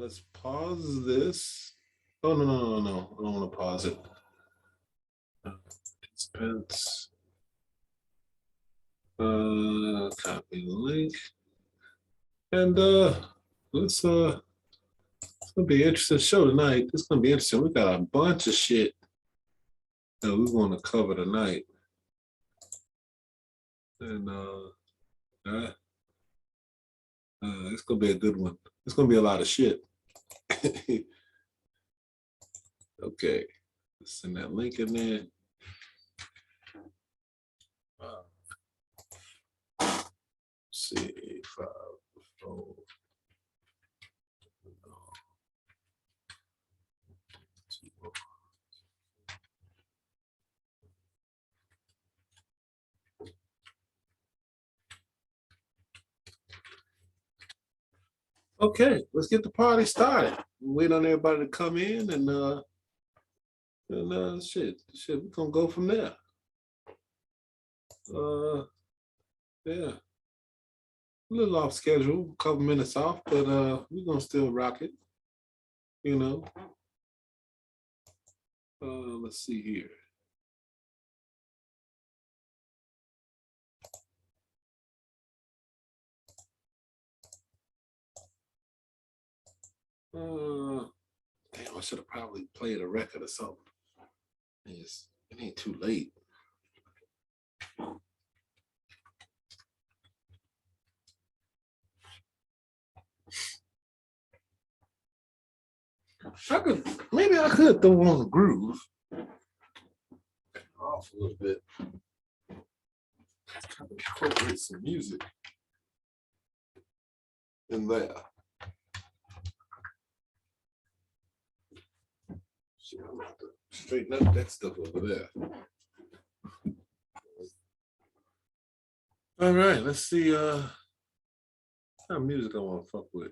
Let's pause this. Oh, no. I don't want to pause it. Participants. Copy the link. And it's gonna be an interesting show tonight. It's gonna be interesting. We got a bunch of shit that we want to cover tonight. And it's gonna be a good one. It's gonna be a lot of shit. Okay, send that link in there. See, 5, 4. Okay, let's get the party started. Wait on everybody to come in and shit, we're gonna go from there. Yeah. A little off schedule, a couple minutes off, but we're gonna still rock it, you know. Let's see here. Damn, I should have probably played a record or something. It ain't too late. Maybe I could throw on the groove. Off a little bit. Kind of incorporate some music in there. Shit, I'm gonna have to straighten up that stuff over there. All right, let's see what kind of music I want to fuck with.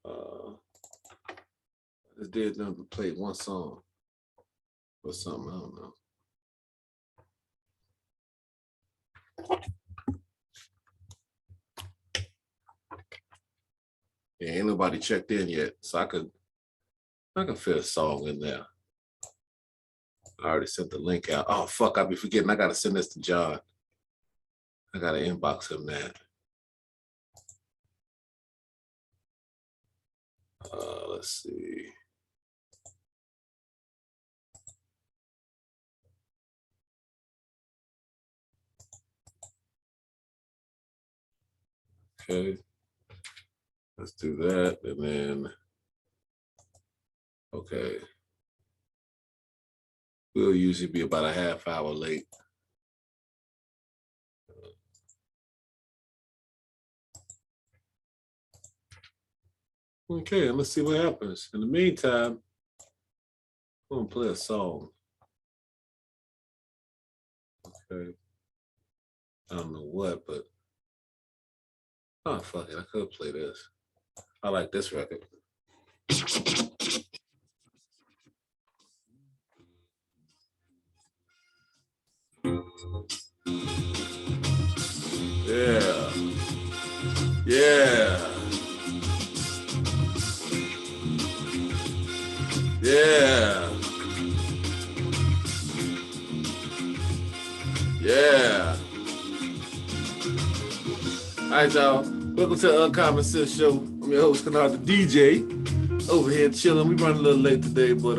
I just did them to play one song or something, I don't know. Yeah, ain't nobody checked in yet, so I can fit a song in there. I already sent the link out. Oh fuck, I be forgetting. I gotta send this to John. I gotta inbox him that. Let's see. Okay, let's do that, and then, okay. We'll usually be about a half hour late. Okay, let's see what happens. In the meantime, I'm gonna play a song. Okay. I don't know what, but oh fuck it, I could play this. I like this record. Yeah. Yeah. Yeah. Yeah. All right, y'all. Welcome to the UnCommon Sis Show. I'm your host, Kennard, the DJ. Over here chilling. We running a little late today, but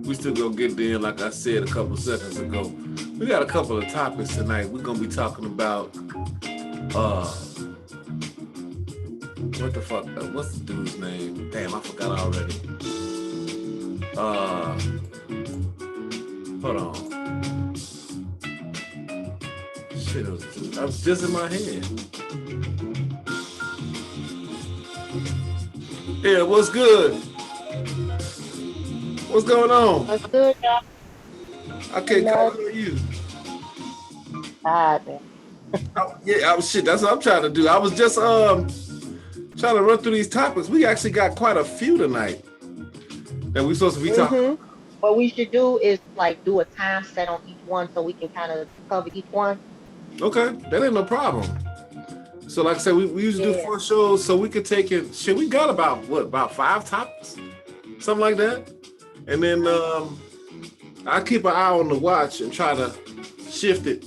we still gonna get there. Like I said a couple seconds ago, we got a couple of topics tonight. We're gonna be talking about what the fuck? What's the dude's name? Damn, I forgot already. Hold on. Shit, I was just in my head. Yeah, what's good? What's going on? What's good, y'all? Okay, how are you? Tired, man. Yeah, shit, that's what I'm trying to do. I was just trying to run through these topics. We actually got quite a few tonight that we're supposed to be talking. What we should do is like do a time set on each one so we can kind of cover each one. Okay, that ain't no problem. So like I said, we usually do Yeah. 4 shows, so we could take it. Shit, we got about 5 topics, something like that. And then I keep an eye on the watch and try to shift it.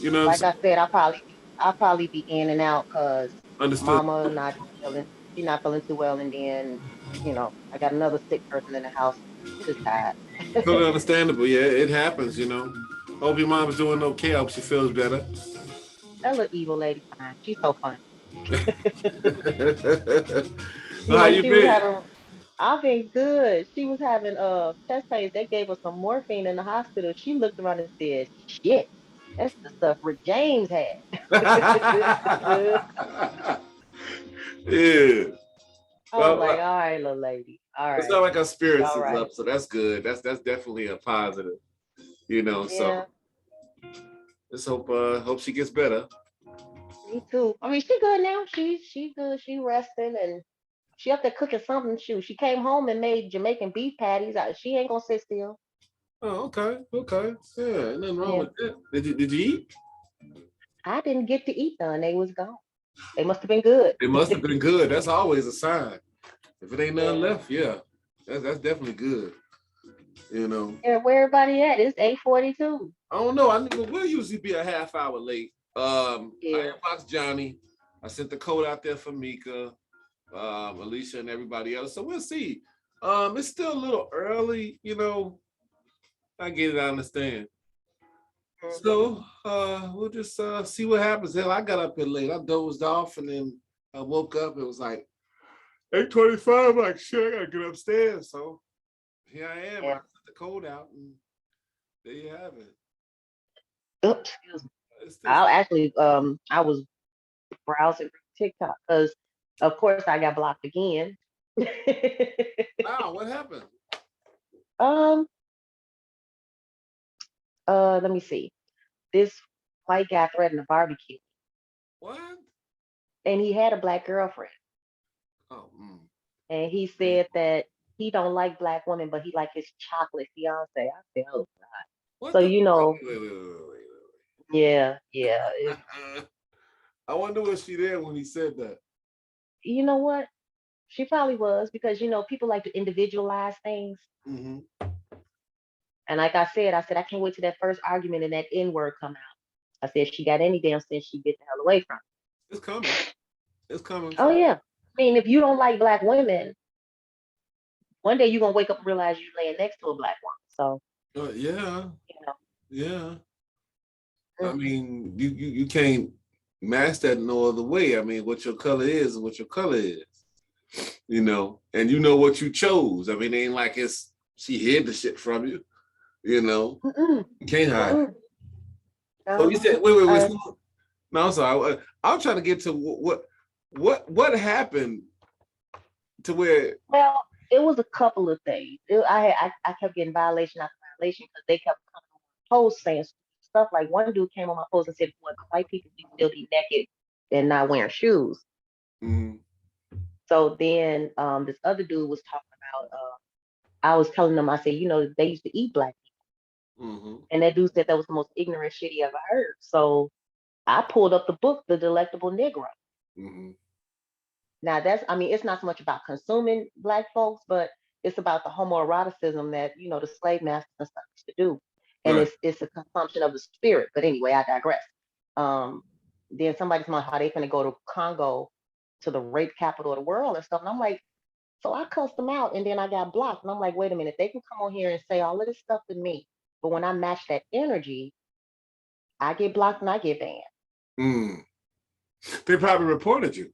You know what I'm Like saying? I said, I'll probably be in and out because Understood. mama not feeling she's not feeling too well, and then I got another sick person in the house. I'm just tired. Totally understandable. Yeah, it happens. Hope your mom's doing okay. I hope she feels better. That little evil lady fine. She's so funny. How Yeah, you she was been? having I've been good. She was having chest pains. They gave her some morphine in the hospital. She looked around and said, "Shit, that's the stuff Rick James had." Yeah. I was like, Well, "All right, little lady. All it's right, not like our spirits all is right." up, so that's good. That's definitely a positive. So Yeah, let's hope she gets better. me too. I mean, she good now. She good. She resting and she up there cooking something. She came home and made Jamaican beef patties. She ain't gonna sit still. Oh, okay. Yeah, nothing wrong Yeah, with that. Did you eat? I didn't get to eat none. They was gone. They must have been good. It must have been good. That's always a sign. If it ain't nothing Yeah. left, yeah, that's definitely good. You know. Yeah, where everybody at? It's 8:42. I don't know. We'll usually be a half hour late. I Yeah. inboxed Johnny. I sent the code out there for Mika, Alicia, and everybody else. So we'll see. It's still a little early. I get it. I understand. Mhm. So we'll just see what happens. Hell, I got up here late. I dozed off, and then I woke up. It was like 8:25. Like shit, I gotta get upstairs. So here I am. I Yeah. put the code out, and there you have it. Oops, excuse me. It's still I was browsing TikTok because of course I got blocked again. wow. What happened? um, let me see. This white guy threatened a barbecue What? and he had a black girlfriend. Oh, And he man. said that he don't like black women, but he like his chocolate fiance. I said, oh God. What So the fuck? Wait. yeah, yeah. I wonder was she there when he said that. You know what? She probably was because people like to individualize things. Mm-hmm. And like I said I can't wait till that first argument and that N word come out. I said she got any damn sense she get the hell away from. It's coming. It's coming Oh for yeah. I mean, if you don't like black women, one day you're gonna wake up and realize you're laying next to a black woman. So, yeah, you know. yeah. I Mhm. mean, you can't match that no other way. I mean, what your color is what your color is. And you know what you chose. I mean, it ain't like she hid the shit from you. Mm-mm, You can't hide it. mm-mm. So you No. said, wait. Uh, No, I'm sorry. I'm trying to get to what happened to where. well, it was a couple of things. I kept getting violation after violation because they kept coming on my post saying stuff like one dude came on my post and said, "What white people can still be naked and not wearing shoes." Mm, So then this other dude was talking about. I was telling them, I said, they used to eat black people, mm-hmm, and that dude said that was the most ignorant shit he ever heard. So I pulled up the book, The Delectable Negro. mm-hmm. Now I mean, it's not so much about consuming black folks, but it's about the homoeroticism that the slave masters and stuff used to do, and Right. it's a consumption of the spirit. But anyway, I digress. Um, then somebody's talking about how they finna go to Congo, to the rape capital of the world and stuff, and I'm like, so I cussed them out, and then I got blocked, and I'm like, wait a minute, they can come on here and say all of this stuff to me, but when I match that energy, I get blocked and I get banned. Mm. They probably reported you.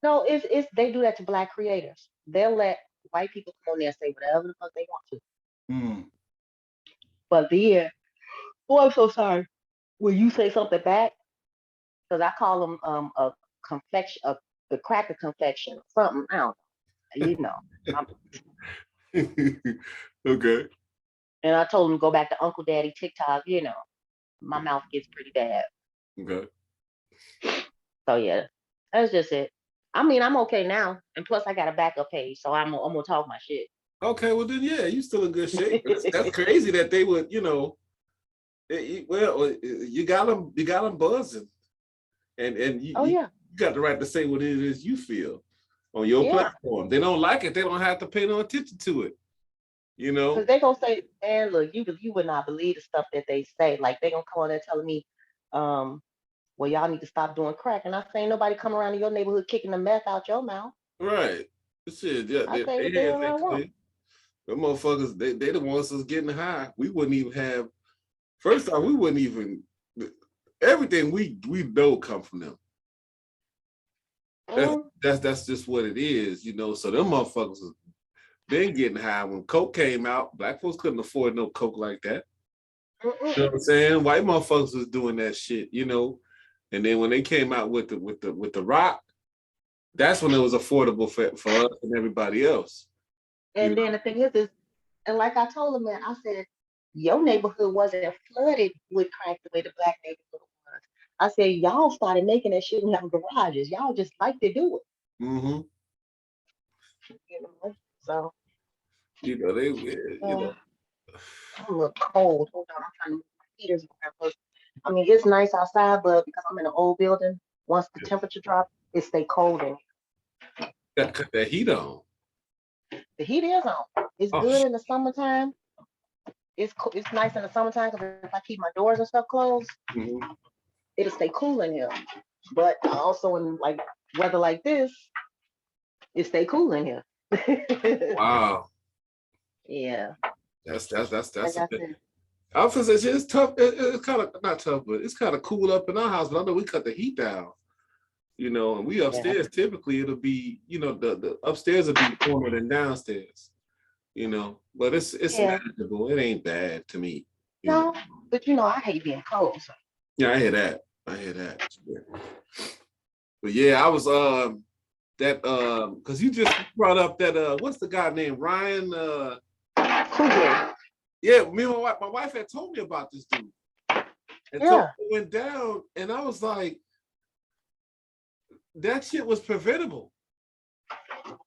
No, it's they do that to black creators. They'll let white people come on there and say whatever the fuck they want to. Mm. But then, oh, I'm so sorry. When you say something back, because I call them a confection, the cracker confection, something. I don't know. I'm, Okay. and I told them to go back to Uncle Daddy TikTok. My mouth gets pretty bad. Okay. So yeah, that's just it. I mean, I'm okay now, and plus I got a backup page, so I'm gonna talk my shit. Okay. Well, then, yeah, you still in good shape. That's crazy that they would, well, you got them buzzing. and Oh you yeah. got the right to say what it is you feel on your Yeah. platform. They don't like it, they don't have to pay no attention to it. You Because know, they gonna say, man, look, you would not believe the stuff that they say. Like they gonna come on there telling me, um, well, y'all need to stop doing crack. And I say, ain't nobody come around in your neighborhood kicking the meth out your mouth. right? Shit, yeah, I say what the they hands hell I ain't want. clear. The motherfuckers, they the ones that's getting high. We wouldn't even have. First off, we wouldn't even. Everything we know come from them. That's Mm, that's just what it is, you know. So them motherfuckers been getting high when coke came out. Black folks couldn't afford no coke like that. You know what I'm saying? White motherfuckers was doing that shit, you know. And then when they came out with the rock, that's when it was affordable for us and everybody else. You And then the thing is, and like I told him, man, I said, your neighborhood wasn't flooded with crack the way the black neighborhood was. I said, y'all started making that shit in your garages. Y'all just like to do it. know. You know? So You know, you uh, know. I'm a little cold. Hold on, I'm trying to move my heaters around. 'Cause, I mean, it's nice outside, but because I'm in an old building, once the temperature drops, it stay cold in. Got to cut that heat on. The heat is on. It's Oh, good in the summertime. It's nice in the summertime because if I keep my doors and stuff closed, mhm. it'll stay cool in here. But also in like weather like this, it stay cool in here. Wow. Yeah, That's like a I bit. said, I was gonna say it's tough. It's kind of not tough, but it's kind of cool up in our house. But I know we cut the heat down, you know, and we yeah. upstairs typically it'll be, you know, the upstairs will be warmer than downstairs, you know. But it's Yeah. manageable. It ain't bad to me, you know. No, but I hate being cold. So. Yeah, I hear that. I hear that. Yeah. But yeah, I was that because you just brought up that what's the guy named Ryan Cool. yeah, me and my wife had told me about this dude and told Yeah. me it went down, and I was like, that shit was preventable.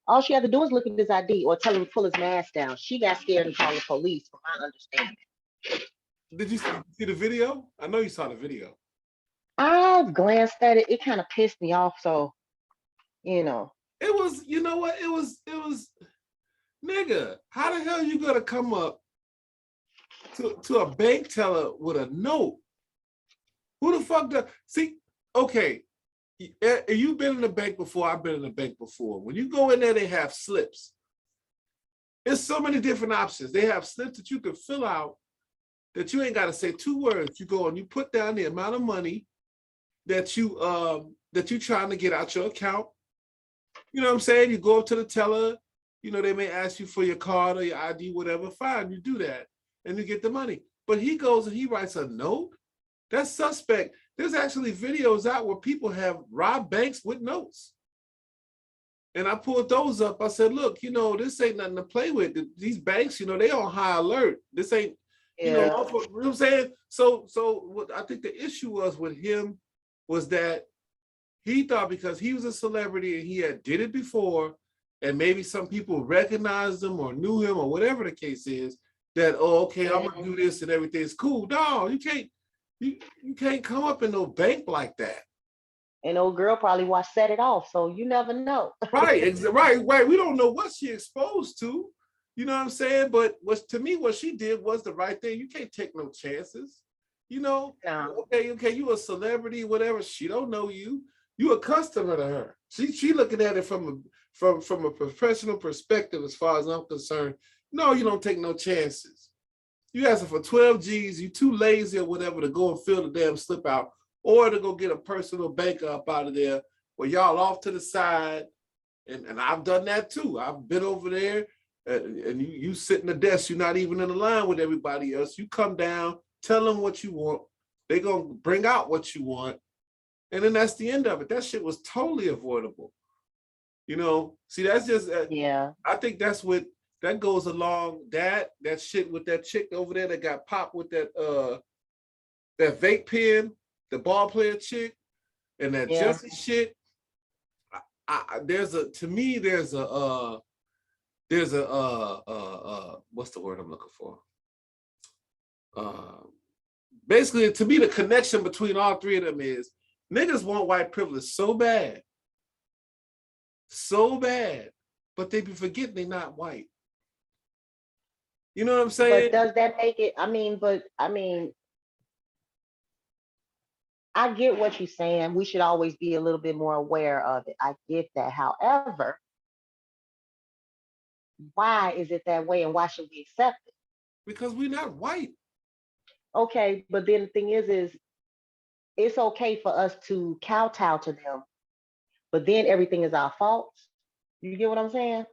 All she had to do was look at his ID or tell him to pull his mask down. She got scared and called the police, from my understanding. Did you see the video? I know you saw the video. I glanced at it. It kind of pissed me off. So, you know. It was, you know what? It was, nigga, how the hell you gonna come up to a bank teller with a note? Who the fuck does, see, okay, you've been in the bank before, I've been in the bank before. When you go in there, they have slips. There's so many different options. They have slips that you can fill out that you ain't got to say 2 words. You go and you put down the amount of money that you trying to get out your account. You know what I'm saying? You go up to the teller, you know, they may ask you for your card or your ID, whatever. Fine, you do that and you get the money. But he goes and he writes a note. That's suspect. There's actually videos out where people have robbed banks with notes. And I pulled those up. I said, look, you know, this ain't nothing to play with. These banks, you know, they on high alert. This ain't, you know, Yeah. you know what I'm saying? So what I think the issue was with him was that he thought because he was a celebrity and he had did it before, and maybe some people recognized him or knew him or whatever the case is, that, oh, okay, I'm gonna do this and everything's cool. No, you can't come up in no bank like that. And old girl probably watched Set It Off, so you never know. Right, right. We don't know what she exposed to. You know what I'm saying? But to me, what she did was the right thing. You can't take no chances. You know, No. okay, you a celebrity, whatever. She don't know you. You a customer to her. She looking at it from a professional perspective, as far as I'm concerned. No, you don't take no chances. You asking for 12 G's, you too lazy or whatever to go and fill the damn slip out, or to go get a personal banker up out of there where y'all off to the side. And I've done that too. I've been over there and you sit in the desk, you're not even in the line with everybody else. You come down, tell them what you want. They're going to bring out what you want. And then that's the end of it. That shit was totally avoidable. You know, see, that's just, Yeah. I think that's what, that goes along that shit with that chick over there that got popped with that vape pen, the ball player chick, and that Yeah. Jussie shit. There's a what's the word I'm looking for? Basically, to me, the connection between all 3 of them is Niggas want white privilege so bad, but they be forgetting they not white. You know what I'm saying? But does that make it? I get what you're saying. We should always be a little bit more aware of it. I get that. However, why is it that way, and why should we accept it? Because we're not white. Okay, but then the thing is it's okay for us to kowtow to them, but then everything is our fault. You get what I'm saying?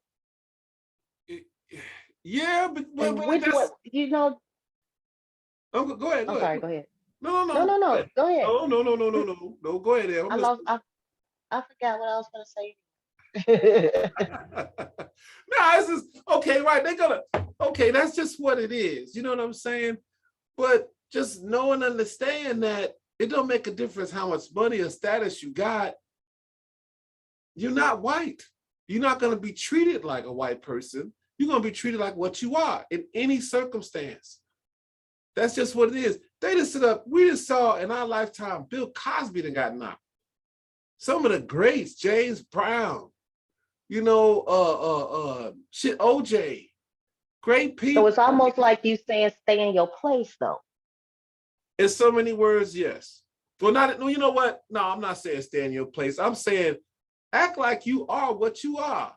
Yeah, but And which that's. what you know? Oh, go ahead. I'm sorry. Go ahead. No. No, no, Go no. ahead. Go ahead. No. Go ahead. There. I'm I listening. lost. I forgot what I was gonna say. No, this is okay, right? Okay, that's just what it is. You know what I'm saying? But just know and understand that it don't make a difference how much money or status you got. You're not white. You're not going to be treated like a white person. You're going to be treated like what you are in any circumstance. That's just what it is. They just we just saw in our lifetime, Bill Cosby done got knocked. Some of the greats, James Brown, OJ, great people. So it's almost like you saying stay in your place, though. In so many words, yes. Well, you know what? No, I'm not saying stay in your place. I'm saying act like you are what you are.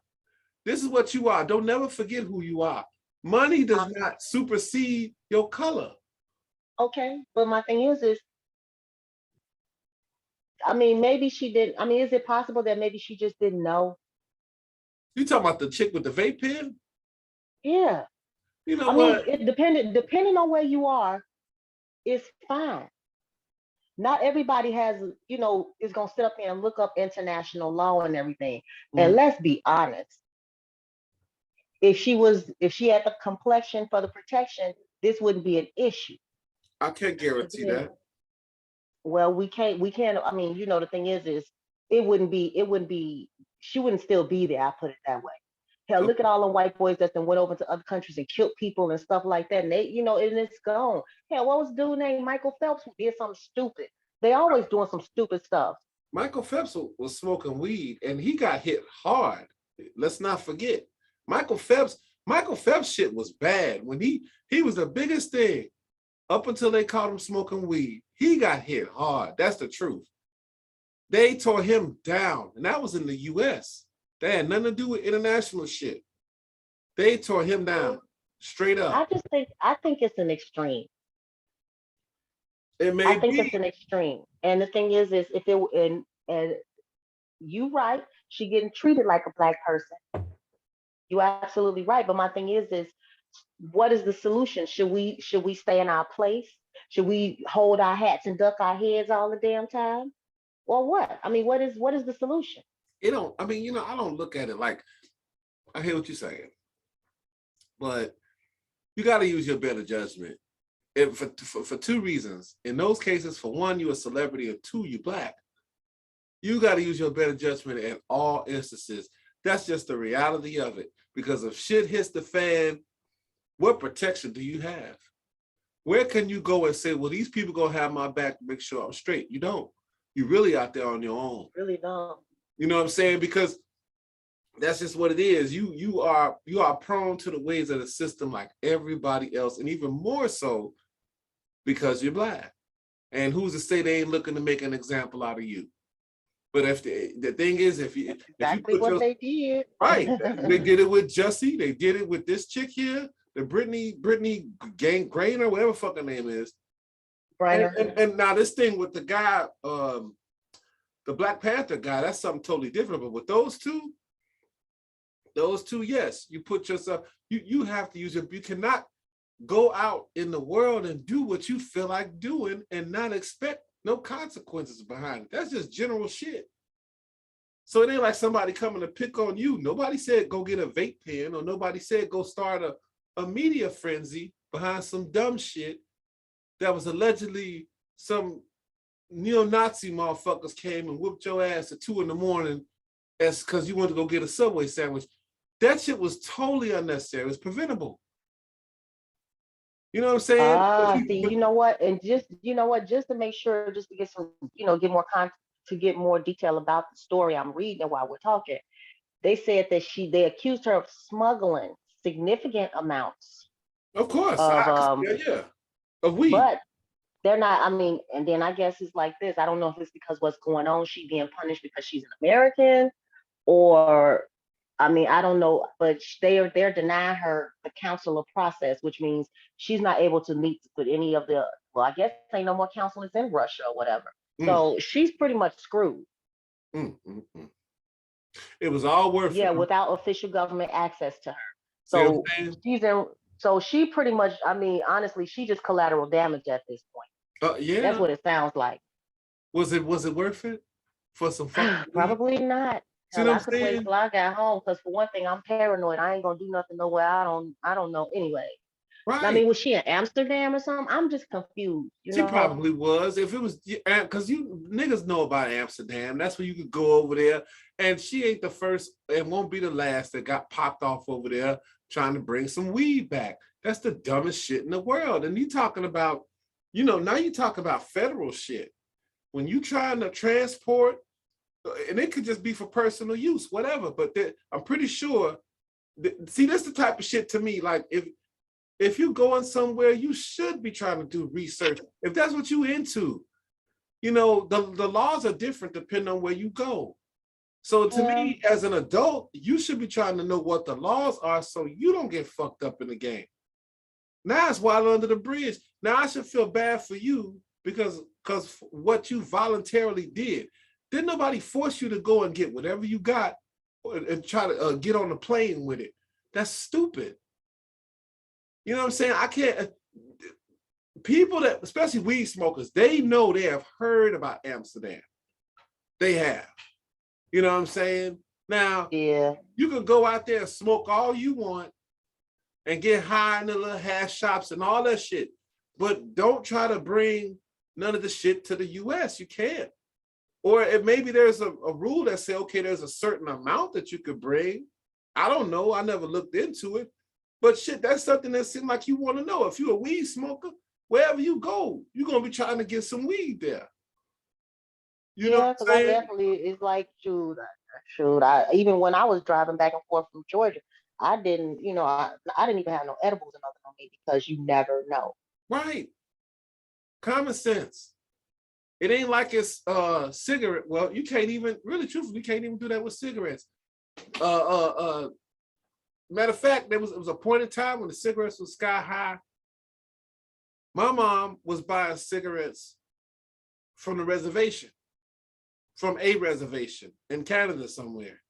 This is what you are. Don't never forget who you are. Money does not supersede your color. Okay, but my thing is, maybe she didn't. Is it possible that maybe she just didn't know? You talking about the chick with the vape pen? Yeah. You know what? It depending on where you are, it's fine. Not everybody is gonna sit up there and look up international law and everything. And let's be honest. If she had the complexion for the protection, this wouldn't be an issue. I can't guarantee that. Well, we can't. The thing is it wouldn't be. She wouldn't still be there. I put it that way. Hell, look at all the white boys that then went over to other countries and killed people and stuff like that. And and it's gone. Hell, what was the dude named Michael Phelps who did something stupid? They always doing some stupid stuff. Michael Phelps was smoking weed and he got hit hard. Let's not forget. Michael Phelps shit was bad. When he was the biggest thing up until they caught him smoking weed. He got hit hard. That's the truth. They tore him down, and that was in the US. They had nothing to do with international shit. They tore him down straight up. I think it's an extreme. It may I think be. it's an extreme. And the thing is if it and you right, she getting treated like a black person. You absolutely right. But my thing is what is the solution? Should we stay in our place? Should we hold our hats and duck our heads all the damn time? Or what? What is the solution? I don't look at it like, I hear what you're saying, but you got to use your better judgment. For two reasons. In those cases, for one, you're a celebrity, or two, you're black. You got to use your better judgment in all instances. That's just the reality of it. Because if shit hits the fan, what protection do you have? Where can you go and say, well, these people gonna have my back to make sure I'm straight? You don't. You're really out there on your own. Really don't. You know what I'm saying? Because that's just what it is. You are prone to the ways of the system like everybody else, and even more so because you're black. And who's to say they ain't looking to make an example out of you? But if the thing is, if you what they did, right, they did it with Jussie, they did it with this chick here, the Brittney Griner, whatever fucking name is. And now this thing with the guy, the Black Panther guy, that's something totally different. But with those two, yes, you put yourself, you have to use you cannot go out in the world and do what you feel like doing and not expect no consequences behind it. That's just general shit. So it ain't like somebody coming to pick on you. Nobody said go get a vape pen, or nobody said go start a media frenzy behind some dumb shit that was allegedly some neo-Nazi motherfuckers came and whooped your ass at 2 a.m. as because you wanted to go get a Subway sandwich. That shit was totally unnecessary. It was preventable. You know what I'm saying? You know what? And just to make sure, just to get some, get more to get more detail about the story I'm reading while we're talking. They said that they accused her of smuggling significant amounts Of course. of Yeah. Of weed. but they're not, I mean, and then I guess it's like this. I don't know if it's because what's going on, she being punished because she's an American, or I mean, I don't know, but they're denying her the counselor process, which means she's not able to meet with any of the, well, I guess ain't no more counselors in Russia or whatever. Mm, So she's pretty much screwed. mm, mm, mm. It was all worth Yeah, it. without official government access to her. See what I'm So saying? she's in, so she pretty much, I mean, honestly, she just collateral damage at this point. That's Yeah. what it sounds like. Was it worth it for some fucking weed? Probably not. See Hell, what I'm I could wait saying? till I got home because for one thing, I'm paranoid. I ain't gonna do nothing nowhere. I don't know. Anyway, I Right. mean, was she in Amsterdam or something? I'm just confused. You She know? probably was. If it was, because you niggas know about Amsterdam. That's where you could go over there. And she ain't the first and won't be the last that got popped off over there trying to bring some weed back. That's the dumbest shit in the world. And you talking about, now you talk about federal shit. When you trying to transport, and it could just be for personal use, whatever. But I'm pretty sure, see, that's the type of shit to me. Like, if you're going somewhere, you should be trying to do research. If that's what you into, the laws are different depending on where you go. So to Yeah. me, as an adult, you should be trying to know what the laws are so you don't get fucked up in the game. Now it's water under the bridge. Now I should feel bad for you because what you voluntarily did. Didn't nobody force you to go and get whatever you got and try to get on the plane with it. That's stupid. You know what I'm saying? I can't. People that, especially weed smokers, they know, they have heard about Amsterdam. They have. You know what I'm saying? Now, Yeah. you can go out there and smoke all you want and get high in the little hash shops and all that shit. But don't try to bring none of the shit to the US. You can't. Or maybe there's a rule that say, okay, there's a certain amount that you could bring. I don't know. I never looked into it. But shit, that's something that seems like you want to know. If you're a weed smoker, wherever you go, you're going to be trying to get some weed there. You know Yeah, what because I'm I saying? definitely, it's like, shoot. I even when I was driving back and forth from Georgia, I didn't, I didn't even have no edibles or nothing on me because you never know. Right. Common sense. It ain't like it's cigarette. Well, you can't even, really truthfully, you can't even do that with cigarettes. Matter of fact, it was a point in time when the cigarettes was sky high. My mom was buying cigarettes from the reservation, from a reservation in Canada somewhere.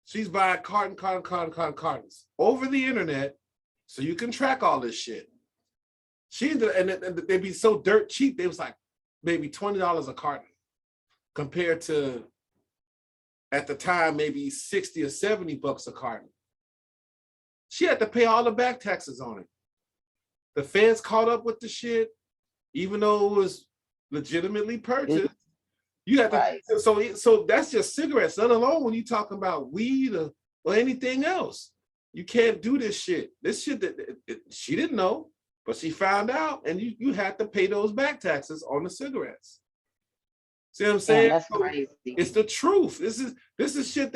She's buying cartons over the internet, so you can track all this shit. And they'd be so dirt cheap. They was like maybe $20 a carton compared to, at the time, maybe 60 or 70 bucks a carton. She had to pay all the back taxes on it. The feds caught up with the shit, even though it was legitimately purchased. You have to, Right. so that's just cigarettes, let alone when you talking about weed or anything else. You can't do this shit. This shit that she didn't know, but she found out, and you had to pay those back taxes on the cigarettes. See what I'm saying? Damn, that's crazy. It's the truth. This is shit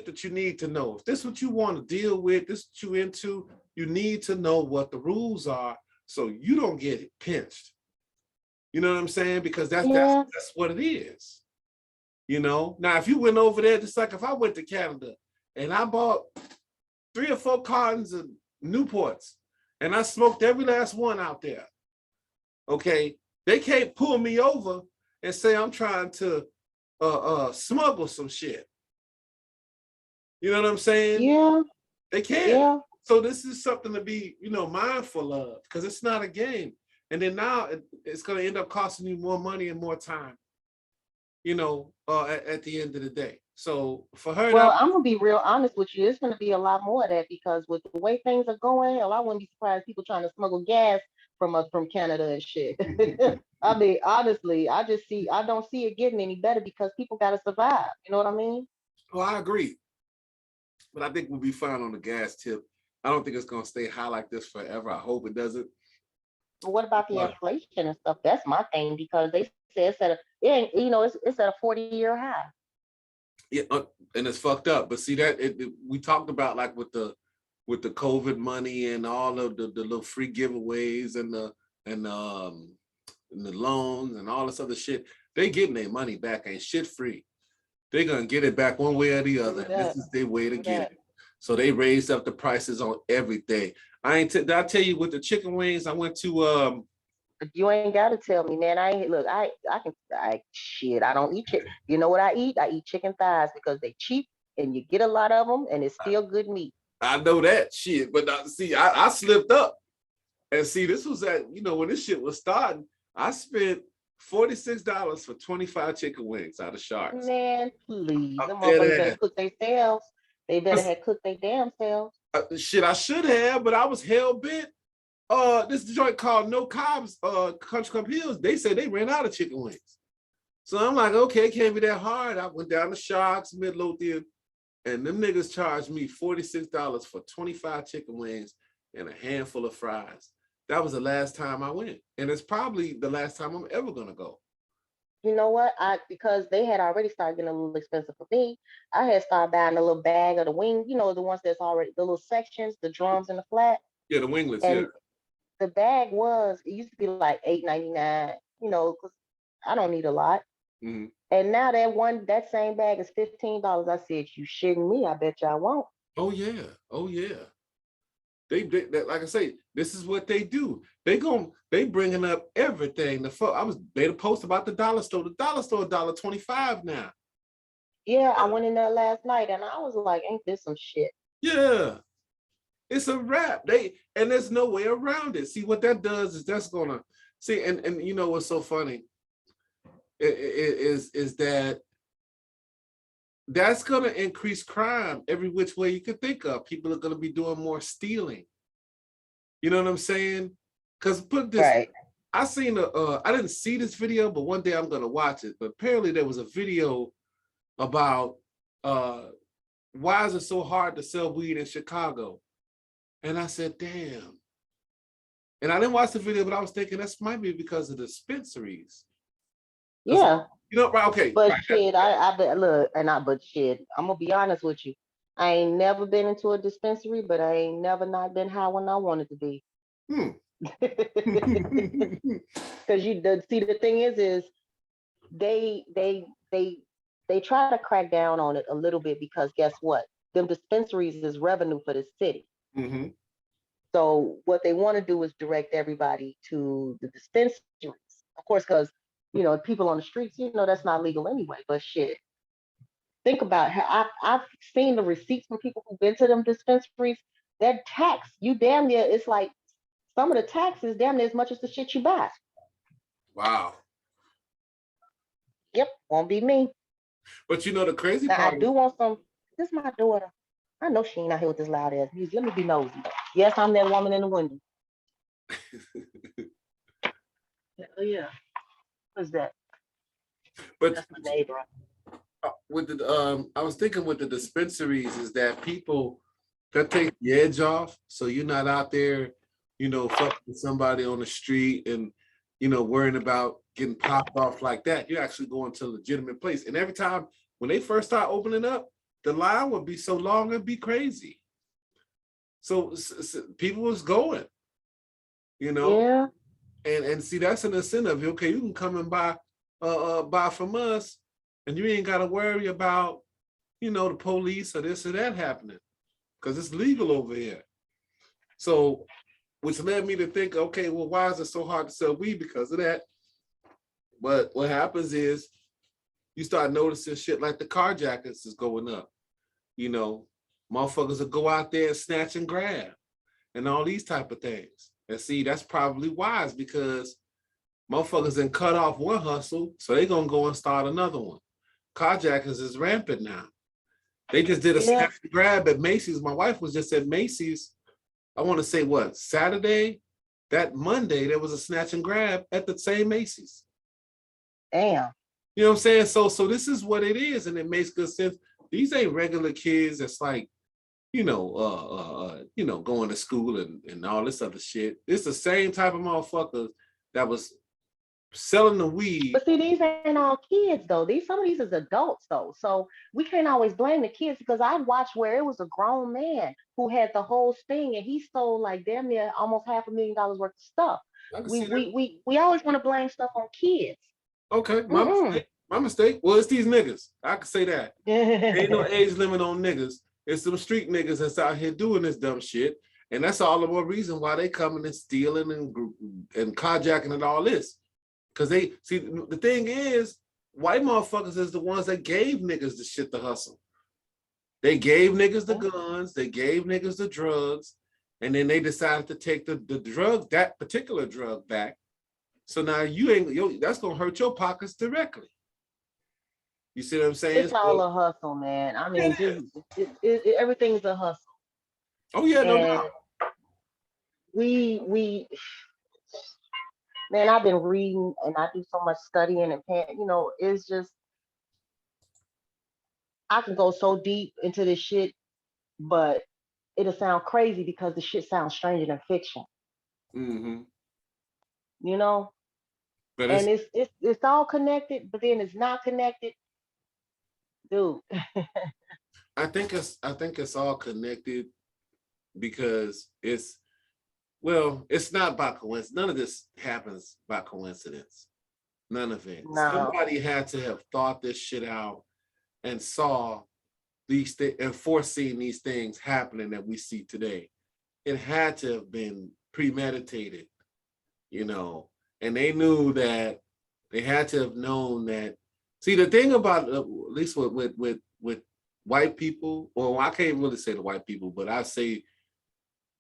that you need to know. If this is what you want to deal with, this is what you into, you need to know what the rules are so you don't get pinched. You know what I'm saying? Because that's what it is. Now if you went over there, just like if I went to Canada and I bought 3 or 4 cartons of Newports and I smoked every last one out there, okay, they can't pull me over and say I'm trying to smuggle some shit. You know what I'm saying? Yeah. They can't. Yeah. So this is something to be, mindful of, because it's not a game. And then now it's going to end up costing you more money and more time, at the end of the day. So for her, Well, I'm gonna be real honest with you. It's gonna be a lot more of that because with the way things are going, hell, I wouldn't be surprised people trying to smuggle gas from us from Canada and shit. I mean, honestly, I don't see it getting any better because people gotta survive. You know what I mean? well, I agree. But I think we'll be fine on the gas tip. I don't think it's going to stay high like this forever. I hope it doesn't. But what about the But inflation and stuff? That's my thing because they said It ain't, it's at a 40-year high. Yeah, and it's fucked up. But see that we talked about like with the COVID money and all of the little free giveaways and the loans and all this other shit. They getting their money back. Ain't shit free. They're gonna get it back one way or the other. This is their way to get it. So they raised up the prices on everything. Did I tell you with the chicken wings? I went to You ain't gotta tell me, man. I ain't look. I shit. I don't eat chicken. You know what I eat? I eat chicken thighs because they cheap and you get a lot of them and it's still good meat. I know that shit, but see, I slipped up, and see, this was at when this shit was starting. I spent $46 for 25 chicken wings out of Sharks. Man, please, them motherfuckers better cook themselves. They better have cooked their damn selves. Shit, I should have, but I was hell bent. This joint called No Cobb's, Country Club Hills. They said they ran out of chicken wings, so I'm like, okay, it can't be that hard. I went down to Sharks, Midlothian, and them niggas charged me $46 for 25 chicken wings and a handful of fries. That was the last time I went, and it's probably the last time I'm ever gonna go. You know what? Because they had already started getting a little expensive for me. I had started buying a little bag of the wing. The ones that's already the little sections, the drums and the flat. Yeah, the winglets. And yeah. The bag it used to be like $8.99. Because I don't need a lot. Mm-hmm. And now that same bag is $15. I said, you shitting me? I bet y'all won't. Oh yeah. They like I say, this is what they do. They bringing up everything. I made a post about the dollar store. The dollar store $1.25 now. Yeah, I went in there last night and I was like, ain't this some shit? Yeah. It's a wrap. And there's no way around it. See, what that does is that's gonna see, and you know what's so funny is that that's gonna increase crime every which way you could think of. People are gonna be doing more stealing. You know what I'm saying? Because put this, right. I didn't see this video, but one day I'm gonna watch it. But apparently there was a video about why is it so hard to sell weed in Chicago? And I said, damn. And I didn't watch the video, but I was thinking that might be because of the dispensaries. Yeah. Right, okay. But right. Shit, but shit, I'm gonna be honest with you. I ain't never been into a dispensary, but I ain't never not been high when I wanted to be. Because the thing is they try to crack down on it a little bit because guess what? Them dispensaries is revenue for the city. Mm-hmm. So what they want to do is direct everybody to the dispensaries, of course, because people on the streets, that's not legal anyway. But shit, think about how I've seen the receipts from people who've been to them dispensaries. That tax, you damn near, it's like some of the taxes damn near as much as the shit you buy. Wow. Yep, won't be me. But the crazy now, part. I do want some. This is my daughter. I know she ain't out here with this loud ass music. Let me be nosy. Yes, I'm that woman in the window. Oh yeah. What's that? But that's my neighbor. With I was thinking with the dispensaries is that people that take the edge off, so you're not out there, fucking with somebody on the street and worrying about getting popped off like that. You're actually going to a legitimate place. And every time when they first start opening up, the line would be so long it'd be crazy. So people was going, Yeah. And see, that's an incentive. Okay, you can come and buy from us, and you ain't got to worry about, the police or this or that happening, because it's legal over here. So, which led me to think, okay, well, why is it so hard to sell weed because of that? But what happens is you start noticing shit like the carjackers is going up. Motherfuckers will go out there and snatch and grab and all these type of things. And see, that's probably wise because motherfuckers then cut off one hustle, so they're going to go and start another one. Carjackers is rampant now. They just did a snatch and grab at Macy's. My wife was just at Macy's, I want to say Saturday? That Monday, there was a snatch and grab at the same Macy's. Damn. You know what I'm saying? So this is what it is, and it makes good sense. These ain't regular kids that's like, going to school and all this other shit. It's the same type of motherfuckers that was selling the weed. But see, these ain't all kids though. Some of these is adults though. So we can't always blame the kids because I watched where it was a grown man who had the whole sting and he stole like damn near almost $500,000 worth of stuff. I can We see that. we we we always want to blame stuff on kids. Okay, my Mm-mm. mistake. My mistake. Well, it's these niggas. I can say that. Ain't no age limit on niggas. It's some street niggas that's out here doing this dumb shit. And that's all the more reason why they coming and stealing and carjacking and all this. Because they, see, the thing is, white motherfuckers is the ones that gave niggas the shit to hustle. They gave niggas the guns, they gave niggas the drugs, and then they decided to take the drug, that particular drug back. So now that's going to hurt your pockets directly. You see what I'm saying? It's all a hustle, man. I mean, everything's a hustle. Oh yeah, no And doubt. we man, I've been reading and I do so much studying and it's just I can go so deep into this shit, but it'll sound crazy because the shit sounds stranger than fiction. Mm-hmm. You know? But and it's all connected, but then it's not connected. Dude. I think it's all connected because it's not by coincidence. None of this happens by coincidence. None of it. No. Somebody had to have thought this shit out and saw these things and foreseen these things happening that we see today. It had to have been premeditated, and they knew that they had to have known that. See, the thing about at least with white people, or I can't really say the white people, but I say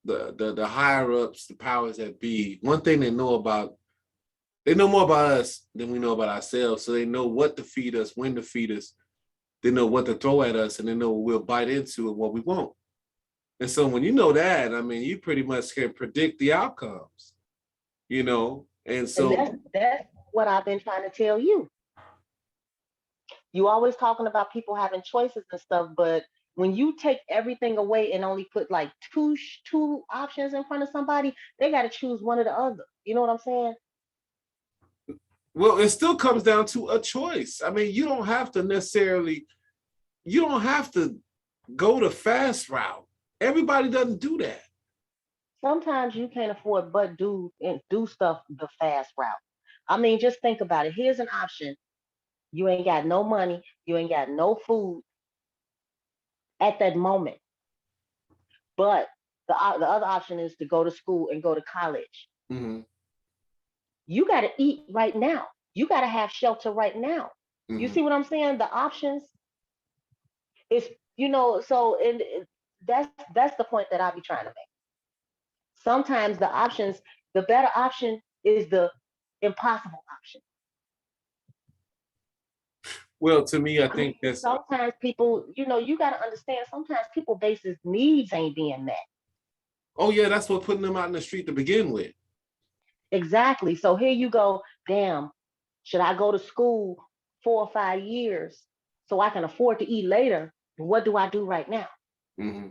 the higher ups, the powers that be, one thing they know more about us than we know about ourselves. So they know what to feed us, when to feed us. They know what to throw at us, and they know what we'll bite into and what we won't. And so when you know that, I mean, you pretty much can predict the outcomes, And so that's what I've been trying to tell you. You always talking about people having choices and stuff, but when you take everything away and only put like two options in front of somebody, they got to choose one or the other. You know what I'm saying? Well, it still comes down to a choice. I mean, you don't have to go the fast route. Everybody doesn't do that. Sometimes you can't afford but do stuff the fast route. I mean, just think about it. Here's an option. You ain't got no money. You ain't got no food at that moment. But the other option is to go to school and go to college. Mm-hmm. You got to eat right now. You got to have shelter right now. Mm-hmm. You see what I'm saying? The options is, so and that's the point that I be trying to make. Sometimes the better option is the impossible option. Well, to me, I think that's sometimes people, you got to understand. Sometimes people basis needs ain't being met. Oh yeah, that's what putting them out in the street to begin with. Exactly. So here you go. Damn, should I go to school 4 or 5 years so I can afford to eat later? What do I do right now? Mm-hmm.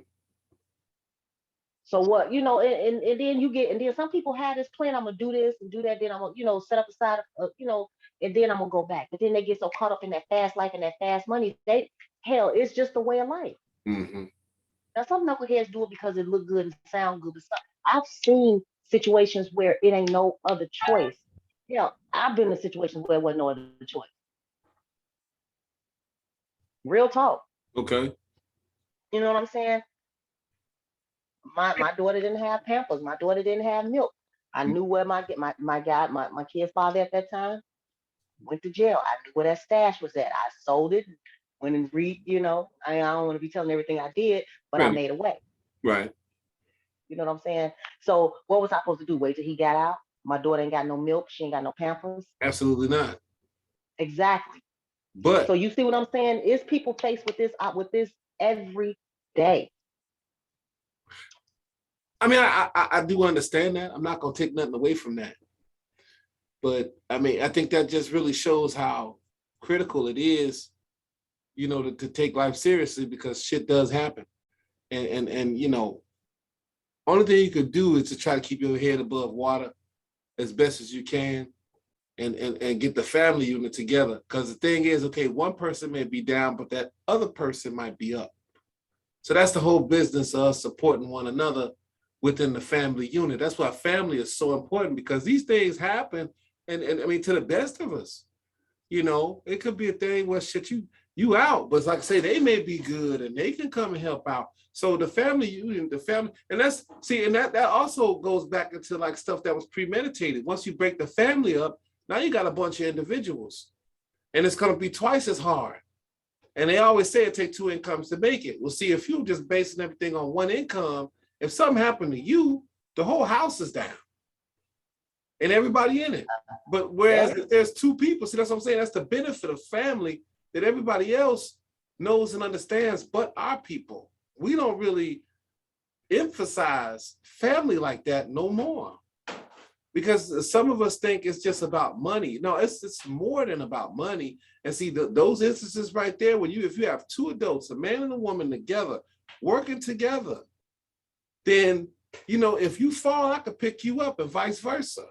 So what, and then some people have this plan. I'm gonna do this and do that. Then I'm gonna, set up a side, and then I'm gonna go back. But then they get so caught up in that fast life and that fast money. It's just a way of life. Mm-hmm. Now some knuckleheads do it because it look good and sound good. But I've seen situations where it ain't no other choice. I've been in situations where there wasn't no other choice. Real talk. Okay. You know what I'm saying? My daughter didn't have Pampers. My daughter didn't have milk. I knew where my kid's father at that time went to jail. I knew where that stash was at. I sold it, went and I don't want to be telling everything I did, but I made a way. Right. You know what I'm saying? So what was I supposed to do? Wait till he got out? My daughter ain't got no milk. She ain't got no Pampers. Absolutely not. Exactly. But so you see what I'm saying? Is people faced with this every day? I mean, I do understand that. I'm not gonna take nothing away from that. But I mean, I think that just really shows how critical it is, to take life seriously, because shit does happen. And only thing you could do is to try to keep your head above water as best as you can, and get the family unit together. Because the thing is, okay, one person may be down, but that other person might be up. So that's the whole business of supporting one another within the family unit. That's why family is so important, because these things happen, and I mean, to the best of us. You know, it could be a thing where shit, you out, but it's like I say, they may be good and they can come and help out. So the family union, the family, and that's see, and that also goes back into like stuff that was premeditated. Once you break the family up, now you got a bunch of individuals, and it's gonna be twice as hard. And they always say it takes two incomes to make it. Well, see, if you're just basing everything on one income, if something happened to you, the whole house is down and everybody in it. But whereas if there's two people, see, that's what I'm saying. That's the benefit of family that everybody else knows and understands, but our people. We don't really emphasize family like that no more, because some of us think it's just about money. No, it's more than about money. And see, those instances right there, when if you have two adults, a man and a woman together, working together, then, you know, if you fall, I could pick you up and vice versa.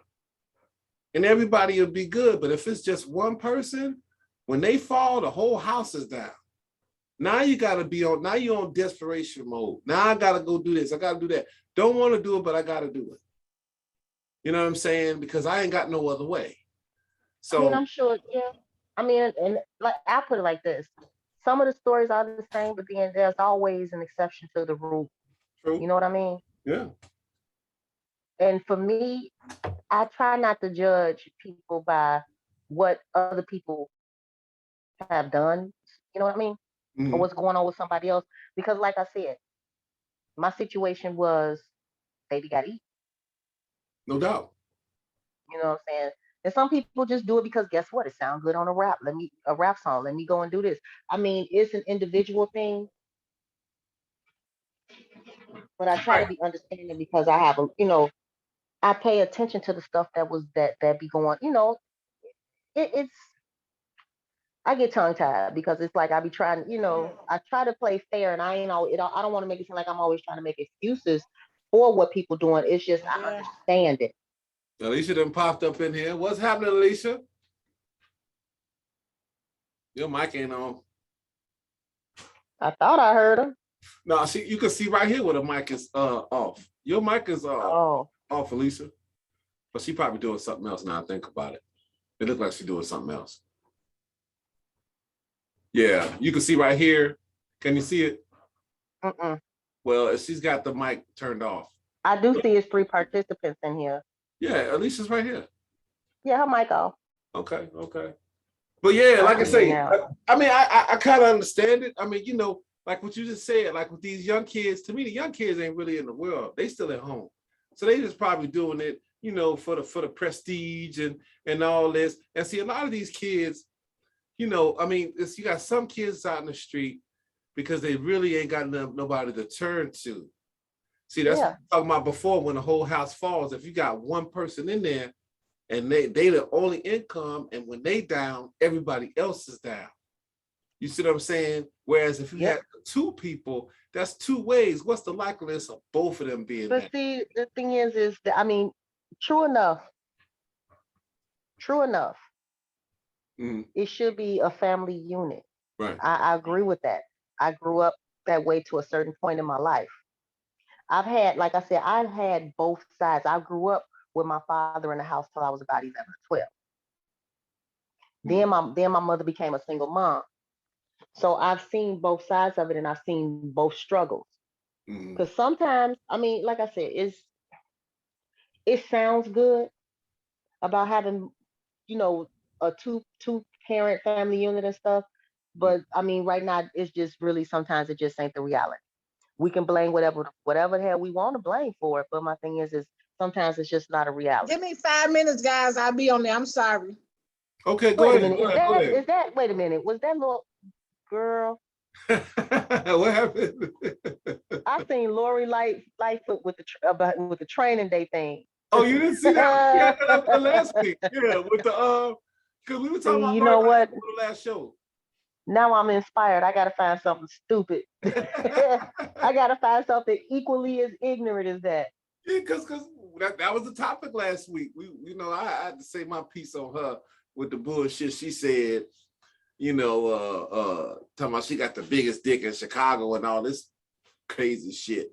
And everybody will be good. But if it's just one person, when they fall, the whole house is down. Now you got to be on, now you're on desperation mode. Now I got to go do this. I got to do that. Don't want to do it, but I got to do it. You know what I'm saying? Because I ain't got no other way. So I mean, I'm sure, yeah. I mean, and like I put it like this: some of the stories are the same, but then there's always an exception to the rule. true. You know what I mean? Yeah. And for me, I try not to judge people by what other people have done. You know what I mean? Or what's going on with somebody else. Because, like I said, my situation was baby got eat. No doubt. You know what I'm saying? And some people just do it because guess what? It sounds good on a rap song. Let me go and do this. I mean, it's an individual thing, but I try to Right. be understanding because I have I pay attention to the stuff that be going. It's I get tongue tied because it's like I be trying. I try to play fair, and I ain't always. I don't want to make it seem like I'm always trying to make excuses for what people doing. It's just I understand it. Alicia done popped up in here. What's happening, Alicia? Your mic ain't on. I thought I heard him. No, you can see right here where the mic is off. Your mic is Oh, off, Alicia. But she probably doing something else now I think about it. It looks like she's doing something else. Yeah, you can see right here. Can you see it? Well, she's got the mic turned off. I do see it's 3 participants in here. Yeah, Alicia's right here. Yeah, her mic off. Okay. But yeah, like I say, I mean, I kind of understand it. I mean, like what you just said, like with these young kids, to me, the young kids ain't really in the world. They still at home. So they just probably doing it, for the prestige and all this. And see, a lot of these kids, I mean, you got some kids out in the street because they really ain't got nobody to turn to. See, that's what I'm talking about before, when the whole house falls. If you got one person in there and they the only income, and when they down, everybody else is down. You see what I'm saying? Whereas if you had two people, that's two ways. What's the likeliness of both of them being down? But see, the thing is that, I mean, true enough, it should be a family unit. Right. I agree with that. I grew up that way to a certain point in my life. I've had both sides. I grew up with my father in the house till I was about 11 or 12. Then my mother became a single mom. So I've seen both sides of it, and I've seen both struggles. Because sometimes, I mean, like I said, it sounds good about having, a two parent family unit and stuff. But I mean, right now it's just really sometimes it just ain't the reality. We can blame whatever the hell we want to blame for it. But my thing is sometimes it's just not a reality. Give me 5 minutes, guys. I'll be on there. I'm sorry. Okay, go ahead. Is that wait a minute? Was that little girl? What happened? I seen Lori Lightfoot with the training day thing. Oh, you didn't see that? Yeah, that was last week. Yeah, with the because we were talking about Lori Lightfoot on the last show. Now I'm inspired. I gotta find something stupid. I gotta find something equally as ignorant as that. Yeah, because that was the topic last week. I had to say my piece on her with the bullshit she said. Talking about she got the biggest dick in Chicago and all this crazy shit.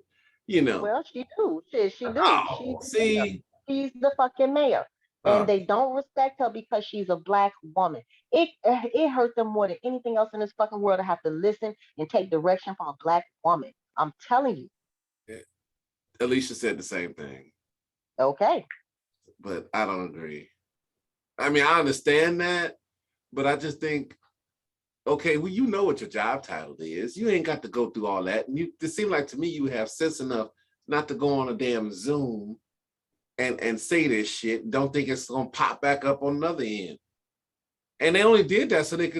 Well, she do. She do. Oh, see, She's the fucking mayor. And uh, they don't respect her because she's a black woman. It hurt them more than anything else in this fucking world to have to listen and take direction from a black woman. I'm telling you. Alicia said the same thing, Okay. but I don't agree. I mean, I understand that, but I just think, okay, well, you know what your job title is. You ain't got to go through all that. And it seemed like to me you have sense enough not to go on a damn Zoom and say this shit. Don't think it's gonna pop back up on another end. And they only did that so they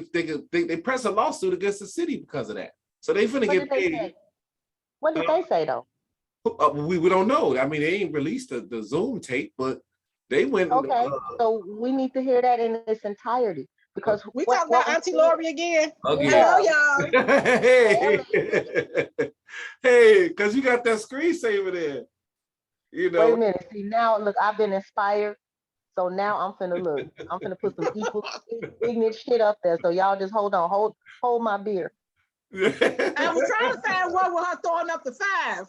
press a lawsuit against the city because of that. So they finna get paid. What did they say though? We don't know. I mean, they ain't released the Zoom tape, but they went. Okay, so we need to hear that in its entirety because we talking about Auntie Lori again. Yeah. Hello, y'all. Hey, because you got that screensaver there. Wait a minute. See now, look, I've been inspired. So now I'm finna put some equal ignorant shit up there. So y'all just hold on, hold my beer. I was trying to find what with her throwing up the 5.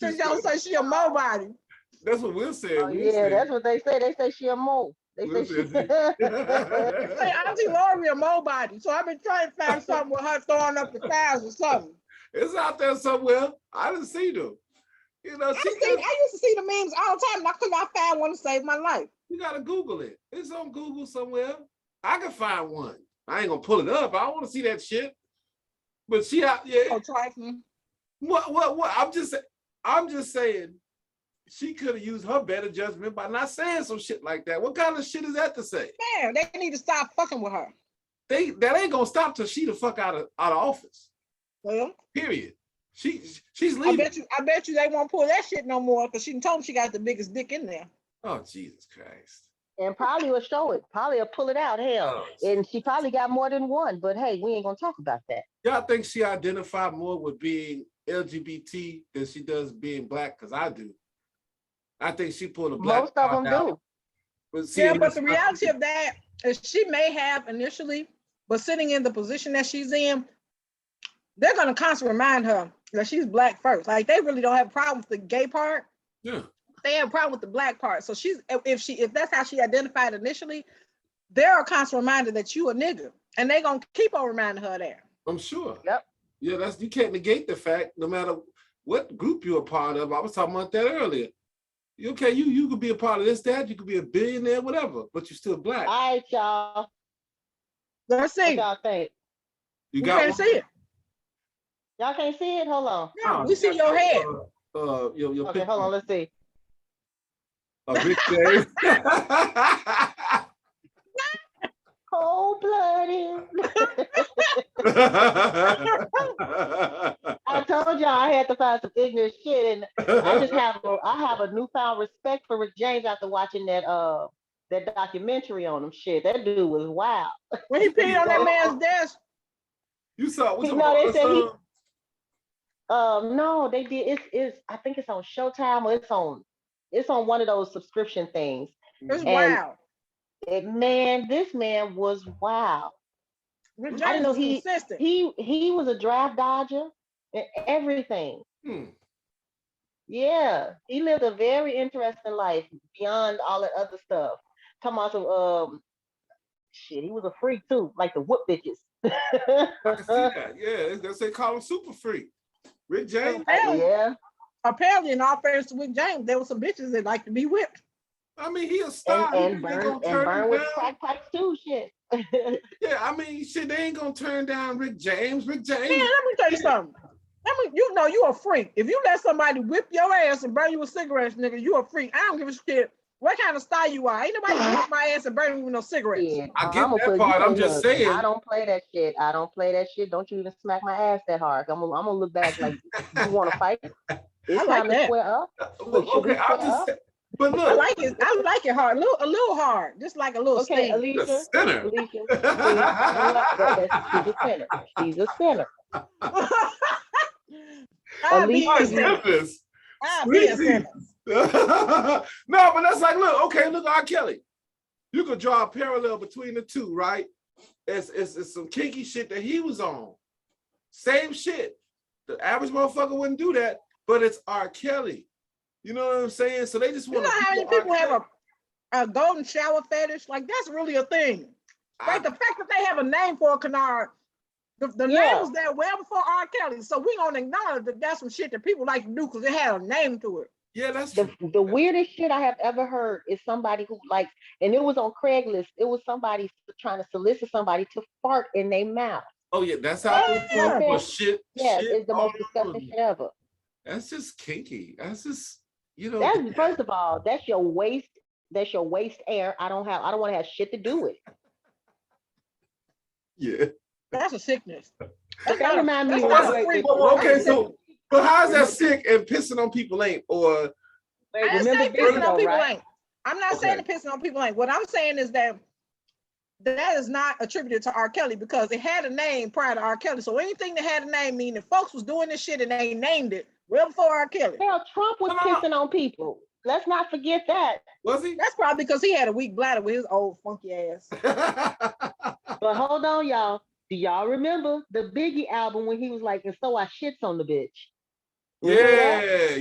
Since y'all say she a nobody. That's what we'll say. Oh, yeah, that's what they say. They say she a mo. They say she. They say Auntie Lori a nobody. So I've been trying to find something with her throwing up the 5s or something. It's out there somewhere. I didn't see them. I used to see the memes all the time, and I could not find one to save my life. You gotta Google it. It's on Google somewhere. I can find one. I ain't gonna pull it up. I don't want to see that shit. But she out, yeah. Oh, trifling. What? I'm just saying. She could have used her better judgment by not saying some shit like that. What kind of shit is that to say? Man, they need to stop fucking with her. That ain't gonna stop till she the fuck out of office. Well, period. She's leaving. I bet you they won't pull that shit no more because she told them she got the biggest dick in there. Oh, Jesus Christ. And probably will show it. Probably will pull it out. Hell. And she probably got more than one. But hey, we ain't gonna talk about that. Y'all think she identified more with being LGBT than she does being black? Because I do. I think she pulled a black. Most of them do. But the reality of that is she may have initially, but sitting in the position that she's in, they're gonna constantly remind her that she's black first. Like they really don't have a problem with the gay part. Yeah. They have a problem with the black part. So if that's how she identified initially, they're a constant reminder that you a nigga. And they're gonna keep on reminding her that. I'm sure. Yep. Yeah, you can't negate the fact, no matter what group you're a part of. I was talking about that earlier. Okay, you could be a part of this, that, you could be a billionaire, whatever, but you're still black. All right, y'all. Let's see. What y'all think? You can't see it. Y'all can't see it? Hold on. No, we see your head. Your okay, hold on, let's see. Rick James. Cold-blooded. I told y'all I had to find some ignorant shit, and I have a newfound respect for Rick James after watching that documentary on him. Shit, that dude was wild. When he peed on that man's desk. You saw what? No, they said he. No, they did. It's I think it's on Showtime or it's on one of those subscription things. It's wild. This man was wild. I didn't know he was a draft dodger and everything. Yeah, he lived a very interesting life beyond all that other stuff. Talking about some shit, he was a freak too, like the whoop bitches. I can see that. Yeah, they call him super freak. Rick James. Apparently, in all fairness to Rick James, there were some bitches that like to be whipped. I mean, he a star. And burn with crack pipes too, shit. Yeah, I mean, shit, they ain't gonna turn down Rick James. Man, let me tell you something. You know you a freak. If you let somebody whip your ass and burn you with cigarettes, nigga, you a freak. I don't give a shit what kind of style you are. Ain't nobody whip my ass and burn me with no cigarettes. Yeah, I get that part. I'm just saying. I don't play that shit. Don't you even smack my ass that hard. I'm gonna look back like you want to fight. It's time to square up. Okay, I'll just say. But look, I like it hard, a little hard, just like a little okay, sting. Alicia, she's a sinner. I'll be a sinner. No, but that's like, look, R. Kelly. You could draw a parallel between the two, right? It's some kinky shit that he was on. Same shit. The average motherfucker wouldn't do that, but it's R. Kelly. You know what I'm saying? So they just want to. You know how many people have a golden shower fetish? Like that's really a thing. Right? The fact that they have a name for a canard, the name was there well before R. Kelly. So we gonna acknowledge that that's some shit that people like to do because it had a name to it. Yeah, that's the weirdest shit I have ever heard is somebody who likes, and it was on Craigslist. It was somebody trying to solicit somebody to fart in their mouth. Oh yeah, that's how people shit. Yeah, shit it's the most disgusting shit ever. That's just kinky. That's just That's first of all, that's your waste. That's your waste air. I don't want to have shit to do with. Yeah, that's a sickness. That reminds me. Okay, so. But how's that sick and pissing on people ain't? Or I didn't say pissing on people ain't. I'm not saying that pissing on people ain't. What I'm saying is that is not attributed to R. Kelly because it had a name prior to R. Kelly. So anything that had a name, meaning folks was doing this shit and they named it well before R. Kelly. Hell, Trump was pissing on people. Let's not forget that. Was he? That's probably because he had a weak bladder with his old funky ass. But hold on, y'all. Do y'all remember the Biggie album when he was like, and so I shits on the bitch? Yeah.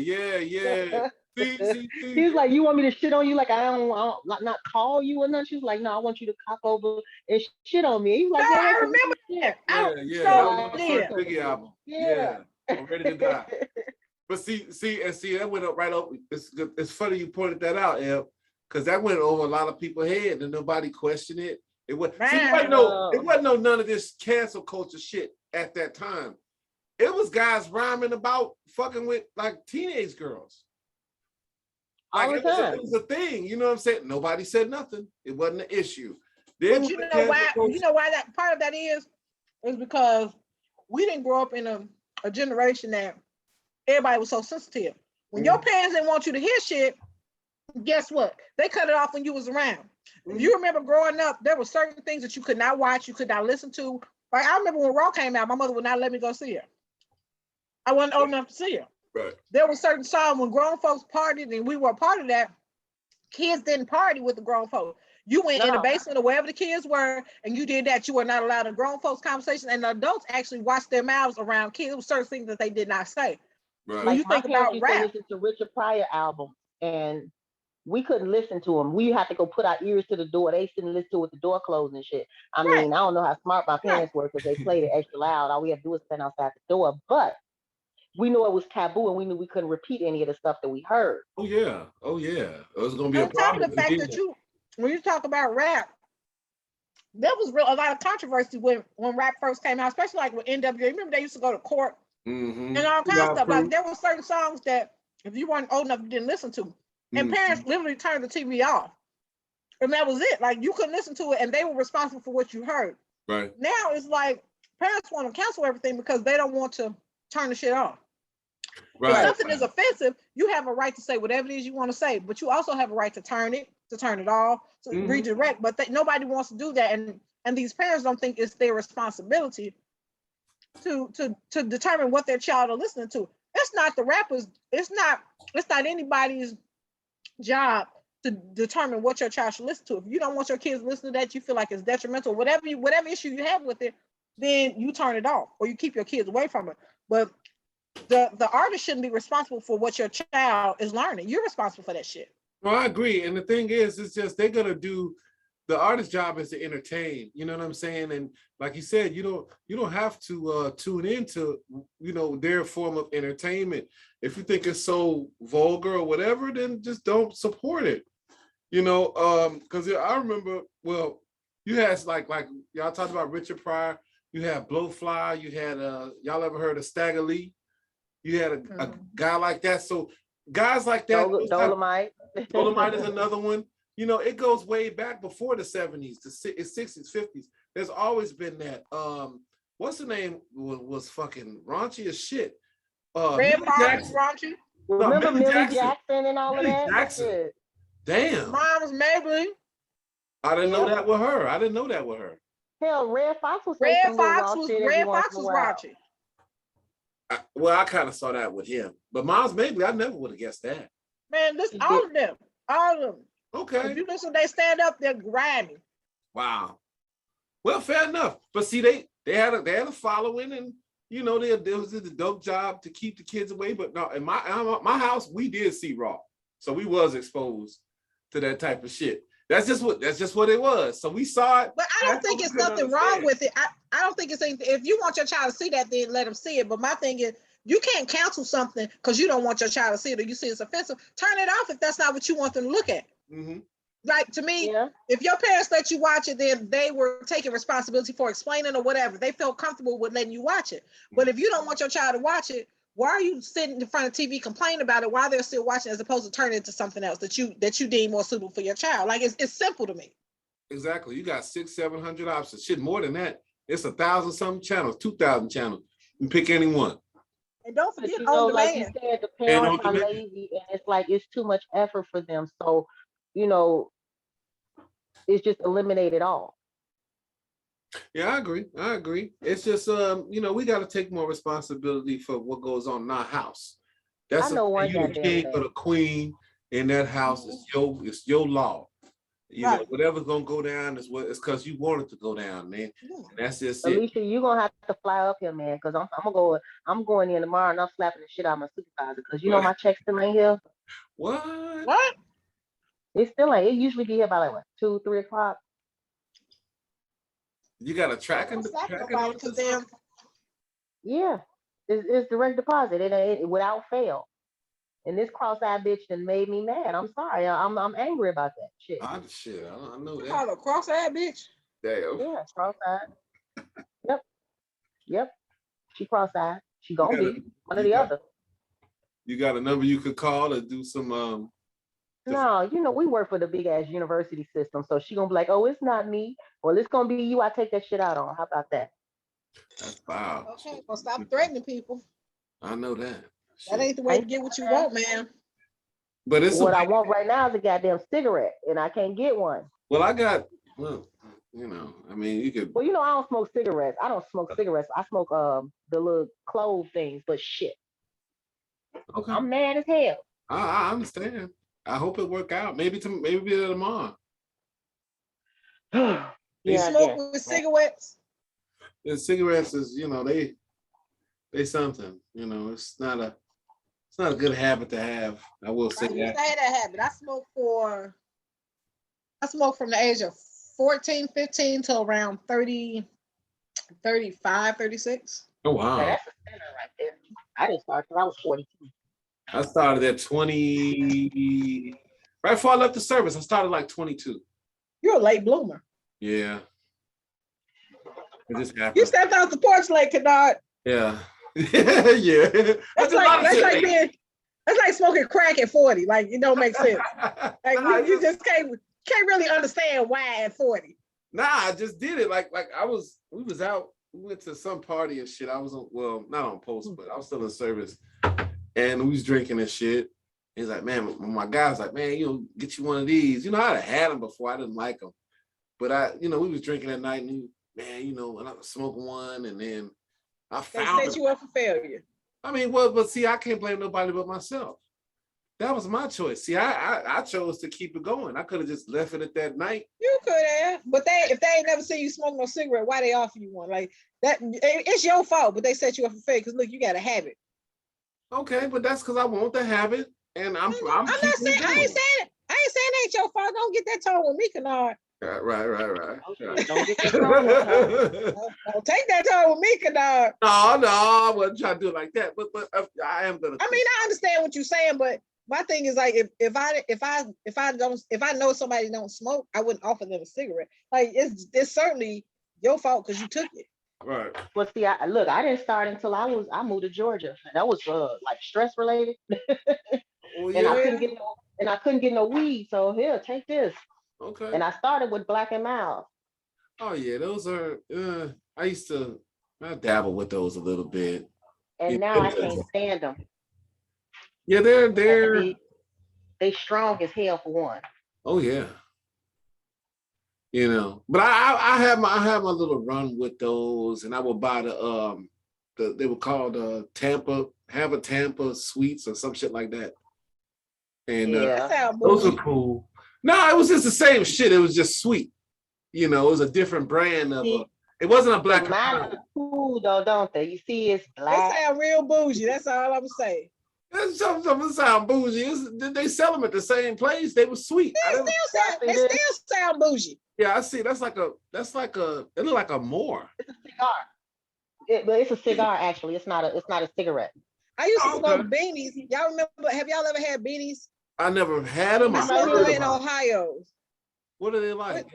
See. He was like, you want me to shit on you? Like, I don't not call you or nothing. She was like, no, I want you to cock over and shit on me. He was like, I remember that. Yeah. That was the first Biggie album. Yeah. I'm ready to die. But see, that went up right up. It's funny you pointed that out, Eb, because that went over a lot of people's head and nobody questioned it. It wasn't none of this cancel culture shit at that time. It was guys rhyming about fucking with like teenage girls. Like it was a thing, you know what I'm saying? Nobody said nothing. It wasn't an issue. Then but you know why that part of that is because we didn't grow up in a generation that everybody was so sensitive. When your parents didn't want you to hear shit, guess what? They cut it off when you was around. If you remember growing up, there were certain things that you could not watch, you could not listen to. Like I remember when Raw came out, my mother would not let me go see her. I wasn't old enough to see her. Right. There were certain songs when grown folks partied, and we were a part of that. Kids didn't party with the grown folks. You went in the basement or wherever the kids were, and you did that. You were not allowed a grown folks conversation, and the adults actually watched their mouths around kids. There were certain things that they did not say. Right. When you think about rap, listen to Richard Pryor album, and we couldn't listen to them. We had to go put our ears to the door. They didn't listen to it with the door closed and shit. I mean, I don't know how smart my parents were because they played it extra loud. All we had to do was stand outside the door, but we knew it was taboo, and we knew we couldn't repeat any of the stuff that we heard. Oh yeah. It was gonna be a problem. On top of the fact that when you talk about rap, there was a lot of controversy when rap first came out, especially like with NWA. Remember they used to go to court and all kinds of stuff. Like there were certain songs that if you weren't old enough, you didn't listen to, and parents literally turned the TV off, and that was it. Like you couldn't listen to it, and they were responsible for what you heard. Right now, it's like parents want to cancel everything because they don't want to turn the shit off. Right. If something is offensive, you have a right to say whatever it is you want to say, but you also have a right to turn it off, to redirect. But nobody wants to do that, and these parents don't think it's their responsibility to determine what their child are listening to. It's not the rappers. It's not anybody's job to determine what your child should listen to. If you don't want your kids to listen to that, you feel like it's detrimental, whatever issue you have with it, then you turn it off or you keep your kids away from it. But the artist shouldn't be responsible for what your child is learning. You're responsible for that shit. Well, I agree. And the thing is, it's just they're gonna do the artist's job is to entertain. You know what I'm saying? And like you said, you don't have to tune into their form of entertainment. If you think it's so vulgar or whatever, then just don't support it. Because I remember, well, you had like y'all talked about Richard Pryor. You had Blowfly. You had y'all ever heard of Stagger Lee? You had a guy like that. So guys like that. Dolomite. Dolomite is another one. It goes way back before the 70s, the 60s, 50s. There's always been that. What's the name was fucking raunchy as shit. Red Fox raunchy. Remember Millie Jackson and all of that? Jackson. Damn. Mom's Maybelline. I didn't know that with her. Hell, Red Fox was raunchy. I kind of saw that with him, but Miles Mabley, I never would have guessed that. Man, this all of them. All of them. Okay. If you listen, they stand up, they're grimy. Wow. Well, fair enough. But see, they had a following, and you know, there was a dope job to keep the kids away. But no, in my house, we did see Raw, so we was exposed to that type of shit. That's just what it was. So we saw it. But I don't think it's nothing wrong with it. I don't think it's anything. If you want your child to see that, then let them see it. But my thing is, you can't cancel something because you don't want your child to see it or you see it's offensive. Turn it off if that's not what you want them to look at. Mm-hmm. Like, to me, if your parents let you watch it, then they were taking responsibility for explaining or whatever. They felt comfortable with letting you watch it. But if you don't want your child to watch it, why are you sitting in front of TV complaining about it while they're still watching, as opposed to turning it into something else that you deem more suitable for your child? Like, it's simple to me. Exactly. You got 600-700 options. Shit, more than that. It's 1,000-something channels, 2,000 channels. You pick any one. And don't forget, like you said, the parents are lazy, and it's like it's too much effort for them. So, you know, it's just eliminate it all. Yeah, I agree. It's just you know, we got to take more responsibility for what goes on in our house. That's I know one you're the king or the queen in that house. It's your law. You know, whatever's gonna go down is what it's because you want it to go down, man. And that's just it. Alicia, you're gonna have to fly up here, man, because I'm going in tomorrow and I'm slapping the shit out of my supervisor because you know my check still ain't here. What? It still ain't. It usually be here by like what, 2-3 o'clock. You got a tracking Yeah, it's direct deposit. It ain't without fail. And this cross-eyed bitch that made me mad. I'm sorry. I'm angry about that shit. I know that. Call a cross-eyed bitch. Damn. Yeah, cross-eyed. Yep. She cross-eyed. She gonna be one or the other. You got a number you could call or do some No, you know, we work for the big ass university system. So she gonna be like, oh, it's not me. Well, it's gonna be you. I take that shit out on. How about that? That's foul. Okay, well, stop threatening people. I know that. That ain't the way to get what you want, man. But it's what I want right now is a goddamn cigarette, and I can't get one. Well, you know, I mean, you could. Well, you know, I don't smoke cigarettes. I don't smoke cigarettes. I smoke the little clove things, but shit. Okay. I'm mad as hell. I understand. I hope it work out. Maybe tomorrow. You smoke with cigarettes? The cigarettes is, you know, they something. You know, it's not a good habit to have. I will say that. I used to have that habit. I smoked from the age of 14, 15 till around 30, 35, 36. Oh wow. Now, that's a center right there. I didn't start till I was 42. I started at 20. Right before I left the service, I started like 22. You're a late bloomer. Yeah. It just happened. You stepped out the porch late, Kennard. Yeah. Yeah. That's like smoking crack at 40. Like, it don't make sense. Like you just can't really understand why at 40. Nah, I just did it. We went to some party and shit. I was not on post, but I was still in service. And we was drinking and shit. He's like, man, my guy was like, man, get you one of these. You know, I'd had them before. I didn't like them. But we was drinking that night and and I was smoking one and then I found They set you up for failure. I mean, but see, I can't blame nobody but myself. That was my choice. See, I chose to keep it going. I could have just left it at that night. You could have, but if they ain't never seen you smoke no cigarette, why they offer you one? Like that, it's your fault. But they set you up for failure because look, you got a habit. Okay, but that's because I want the habit, and I'm not saying. I ain't saying it ain't your fault. Don't get that tone with me, Kennard. Right. Don't get that tone. Don't take that tone with me, Kennard. No, I wasn't trying to do it like that. But I am gonna. I mean, I understand what you're saying, but my thing is like if I know somebody don't smoke, I wouldn't offer them a cigarette. Like it's certainly your fault because you took it. Right. Well, see, I didn't start until I moved to Georgia. And that was like stress related. Well, yeah. And I couldn't get no weed. So here, take this. Okay. And I started with Black and Mild. Oh yeah, those are. I dabble with those a little bit. And now I can't stand them. Yeah, they're strong as hell for one. Oh yeah. But I have my little run with those, and I will buy they were called Tampa Sweets or some shit like that. And That those sound are cool. No, it was just the same shit. It was just sweet. You know, it was a different brand of it wasn't a black. Mine are cool though, don't they? You see, it's They black. sound real bougie. That's all I'm saying. That's something sound bougie. Did they sell them at the same place? They were sweet. They still sound bougie. Yeah, I see. It looked like a more. It's a cigar. But it's a cigar actually. It's not a cigarette. I used to smoke beanies. Y'all remember? Have y'all ever had beanies? I never had them. I smoked them in Ohio. What are they like?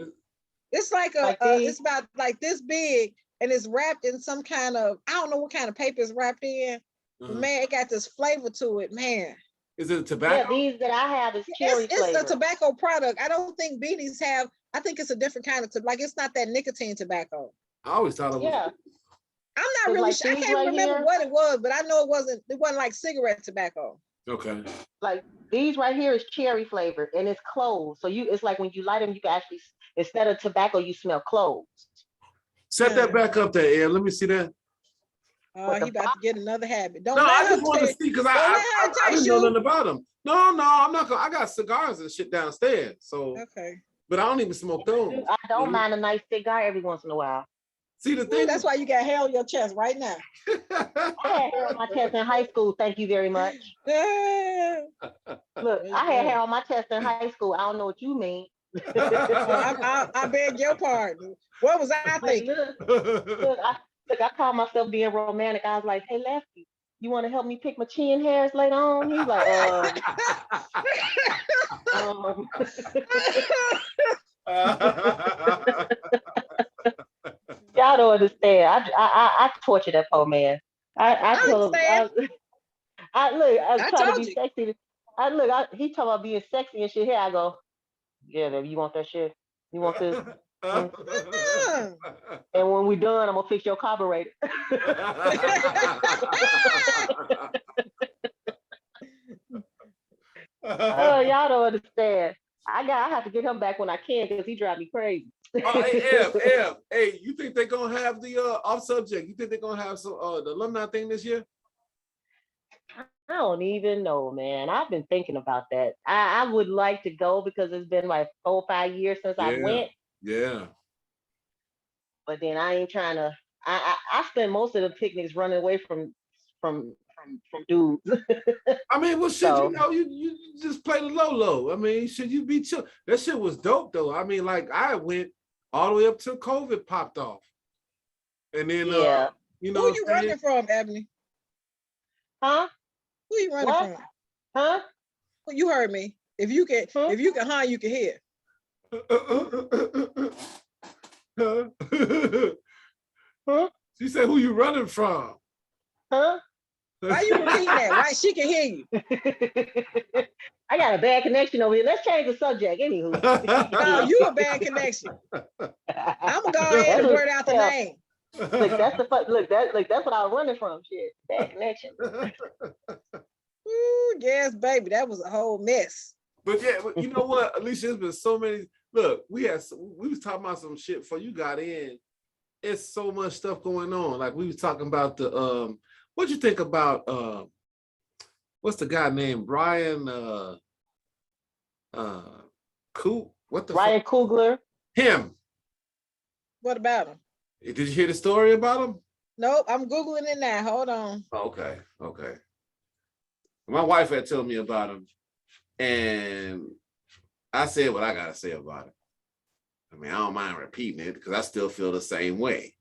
It's like it's about like this big, and it's wrapped in some kind of, I don't know what kind of paper it's wrapped in. But man, it got this flavor to it, man. Is it tobacco? Yeah, these that I have is cherry flavor. It's a tobacco product. I don't think beanies have. I think it's a different kind of like it's not that nicotine tobacco. I always thought it was. Yeah. I'm not really sure. I can't remember what it was, but I know it wasn't like cigarette tobacco. Okay. Like these right here is cherry flavored and it's cloves. So it's like when you light them, you can actually, instead of tobacco, you smell cloves. Set that back up there, Ed. Let me see that. He about to get another habit. I just want to see because I didn't know nothing about them. No, I'm not gonna. I got cigars and shit downstairs. So okay. But I don't even smoke those. I don't mind a nice cigar every once in a while. See the thing. That's why you got hair on your chest right now. I had hair on my chest in high school. Thank you very much. Look, I had hair on my chest in high school. I don't know what you mean. I beg your pardon. What was I thinking? Look, I called myself being romantic. I was like, "Hey, Lefty, you want to help me pick my chin hairs later on?" He's like, Y'all don't understand. I torture that poor man. I told him. I try to be sexy. He talking about being sexy and shit. Here I go. Yeah, baby, you want that shit? You want this? And when we done, I'm gonna fix your carburetor. Oh, y'all don't understand. I have to get him back when I can because he drive me crazy. Hey, you think they're gonna have the off subject? You think they're gonna have some the alumni thing this year? I don't even know, man. I've been thinking about that. I would like to go because it's been like 4 or 5 years since I went. Yeah. But then I ain't trying to. I spend most of the picnics running away from dudes. I mean, well, shit, you just play the low. I mean, should you be chill? That shit was dope though. I mean, like I went all the way up till COVID popped off, and then you know, who you running from, Ebony? Huh? Who you running from? Huh? Well, you heard me. If you can, you can hear. Huh? She said, "Who you running from?" Huh? Why you repeating that? Right? She can hear you. I got a bad connection over here. Let's change the subject. Anywho. No, you a bad connection. I'm gonna go ahead and blurt out the name. Look, that's what I was running from. Shit, bad connection. Ooh, yes, baby, that was a whole mess. But yeah, you know what? Alicia, there's been so many. Look, we was talking about some shit before you got in. It's so much stuff going on. Like we was talking about the what'd you think about what's the guy named Brian Ryan Coogler? Him. What about him? Did you hear the story about him? Nope, I'm Googling it now. Hold on. Okay. My wife had told me about him, and I said what I gotta say about it. I mean, I don't mind repeating it because I still feel the same way.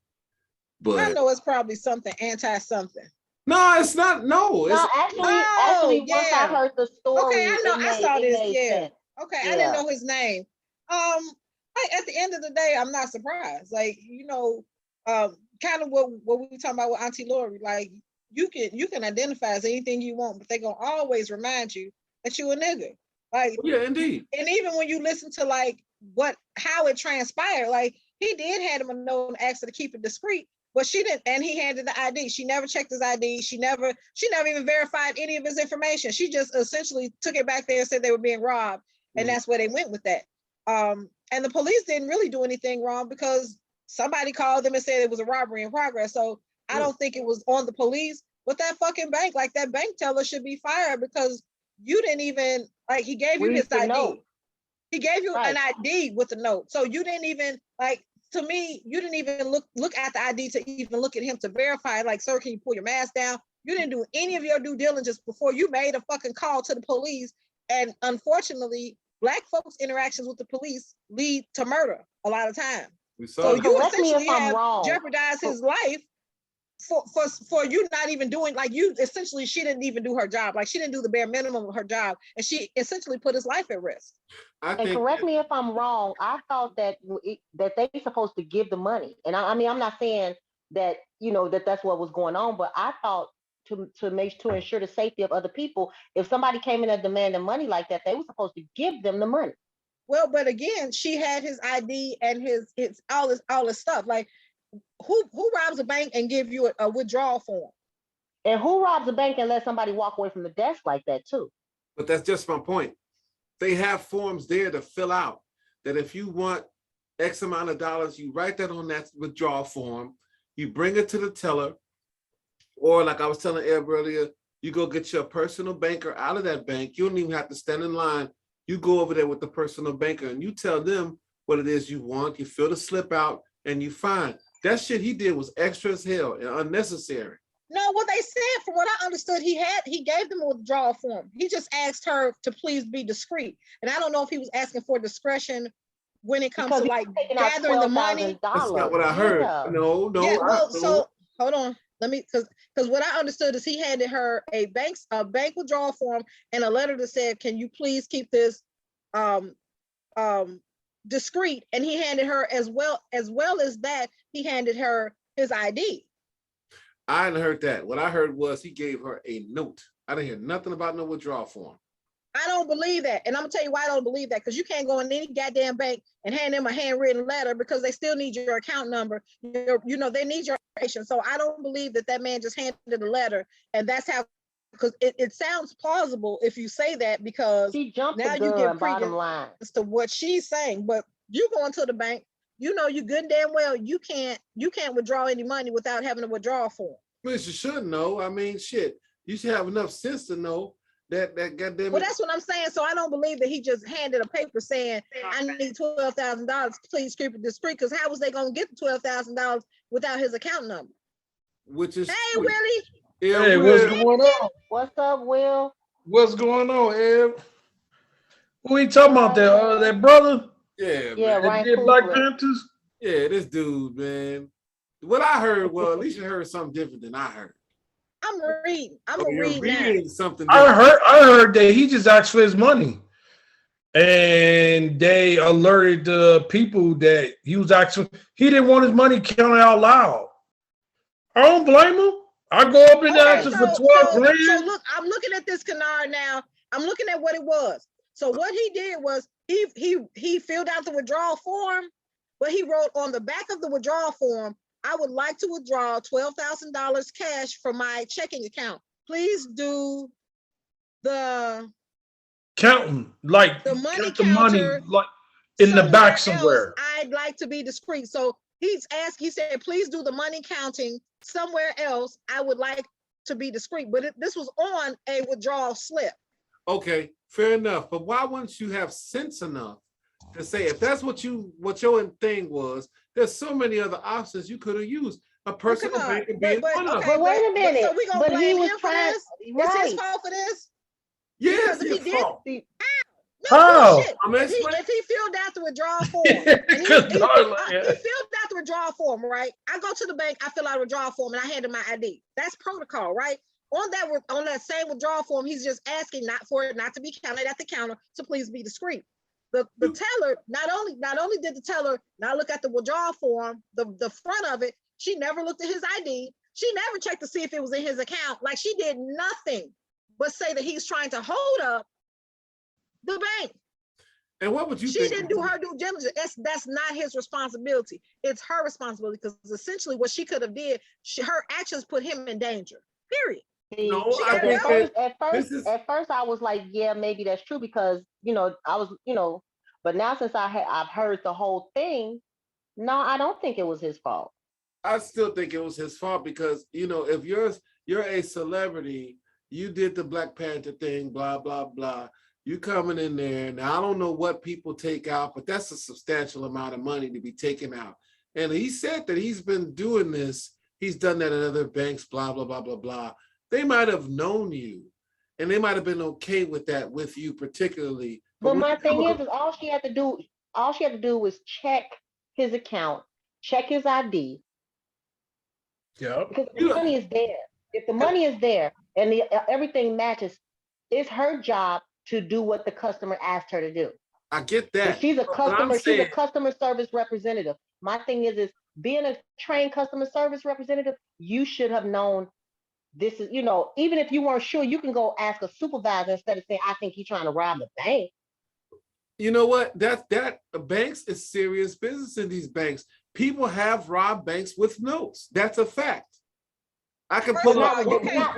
But I know it's probably something anti-something. No, it's not. No, actually, once I heard the story, okay, I know. I saw this. Yeah. Sense. Okay, I didn't know his name. At the end of the day, I'm not surprised. Like, you know, kind of what we were talking about with Auntie Lori. Like, you can identify as anything you want, but they're gonna always remind you that you a nigga. Like, yeah, indeed. And even when you listen to like how it transpired, like he did hand him a note and asked her to keep it discreet, but she didn't, and he handed the ID. She never checked his ID. She never even verified any of his information. She just essentially took it back there and said they were being robbed, and that's where they went with that. And the police didn't really do anything wrong because somebody called them and said it was a robbery in progress. So I don't think it was on the police, but that fucking bank, like that bank teller should be fired because you didn't even like. He gave you Read his the ID. note. He gave you Right. an ID with the note. So you didn't even like. To me, you didn't even look at the ID to even look at him to verify. Like, sir, can you pull your mask down? You didn't do any of your due diligence before you made a fucking call to the police. And unfortunately, Black folks' interactions with the police lead to murder a lot of time. So that. you Correct me essentially if I'm have wrong. jeopardized his life for you not even doing, like, you essentially, she didn't even do her job. Like, she didn't do the bare minimum of her job, and she essentially put his life at risk. And correct me if I'm wrong. I thought that that they supposed to give the money, and I mean, I'm not saying that that's what was going on, but I thought to ensure the safety of other people, if somebody came in and demanded money like that, they were supposed to give them the money. Well, but again, she had his ID and his all this stuff. Like, who robs a bank and give you a withdrawal form? And who robs a bank and let somebody walk away from the desk like that too? But that's just my point. They have forms there to fill out that if you want X amount of dollars, you write that on that withdrawal form, you bring it to the teller, or like I was telling Eb earlier, you go get your personal banker out of that bank. You don't even have to stand in line. You go over there with the personal banker and you tell them what it is you want. You fill the slip out and you find. That shit he did was extra as hell and unnecessary. No, what they said, from what I understood, he gave them a withdrawal form. He just asked her to please be discreet. And I don't know if he was asking for discretion when it comes to like gathering the money. That's not what I heard. Yeah. No. Yeah, well, so hold on. Let me, because what I understood is he handed her a bank withdrawal form and a letter that said, "Can you please keep this discreet?" And he handed her as well as that, he handed her his ID. I hadn't heard that. What I heard was he gave her a note. I didn't hear nothing about no withdrawal form. I don't believe that. And I'm gonna tell you why I don't believe that. Because you can't go in any goddamn bank and hand them a handwritten letter, because they still need your account number. They need your information. So I don't believe that man just handed a letter. And that's how, because it sounds plausible if you say that, because she jumped now the gun, you get bottom line to what she's saying. But you go into the bank, you good and damn well you can't withdraw any money without having a withdrawal form. Well, you should know. I mean, shit. You should have enough sense to know that goddamn. Well, that's what I'm saying. So I don't believe that he just handed a paper saying, "I need $12,000. Please keep it discreet." Because how was they gonna get the $12,000 without his account number? Which is hey, Willie. Yeah, hey, Will. what's going on? What's up, Will? What's going on, Eb? Who we talking about? That brother? Yeah, man. That did Black Panthers? Yeah, this dude, man. What I heard, well, at least you heard something different than I heard. I'm reading now. Something different. I heard that he just asked for his money, and they alerted the people that he was actually, he didn't want his money counted out loud. I don't blame him. I go up and ask for 12 grand. So look, I'm looking at this canard now. I'm looking at what it was. So what he did was he filled out the withdrawal form, but he wrote on the back of the withdrawal form, "I would like to withdraw $12,000 cash from my checking account. Please do the counting, like the money the counter, money like in the back somewhere. I'd like to be discreet." So he said, "Please do the money counting somewhere else. I would like to be discreet." But this was on a withdrawal slip. Okay, fair enough. But why wouldn't you have sense enough to say, if that's what your thing was, there's so many other options you could have used. A personal bank could be one of them. But wait a minute. So we gonna blame him for this? Right. It's his fault for this? Yes, if he fault. did. How? If he filled out the withdrawal form, he filled out the withdrawal form, right? I go to the bank, I fill out a withdrawal form, and I hand him my ID. That's protocol, right? On that same withdrawal form, he's just asking not to be counted at the counter, to please be discreet. The teller, not only did the teller not look at the withdrawal form, the front of it, she never looked at his ID. She never checked to see if it was in his account. Like, she did nothing but say that he's trying to hold up the bank. And what would you think? She didn't do her due diligence. That's not his responsibility. It's her responsibility, because essentially what she could have did, her actions put him in danger. Period. No, at first I was like, yeah, maybe that's true, because I was, but now since I've heard the whole thing, no, I don't think it was his fault. I still think it was his fault, because if you're a celebrity you did the Black Panther thing, blah, blah, blah. You coming in there. Now, I don't know what people take out, but that's a substantial amount of money to be taken out. And he said that he's been doing this. He's done that at other banks, blah, blah, blah, blah, blah. They might have known you, and they might have been okay with that with you particularly. But my thing is all she had to do was check his account, check his ID. Yeah. Because the money is there. If the money is there and everything matches, it's her job to do what the customer asked her to do. I get that. If she's a customer, she's a customer service representative. My thing is being a trained customer service representative, you should have known this is, even if you weren't sure, you can go ask a supervisor instead of saying, I think he's trying to rob the bank. You know what? That banks is serious business in these banks. People have robbed banks with notes. That's a fact. I can pull up.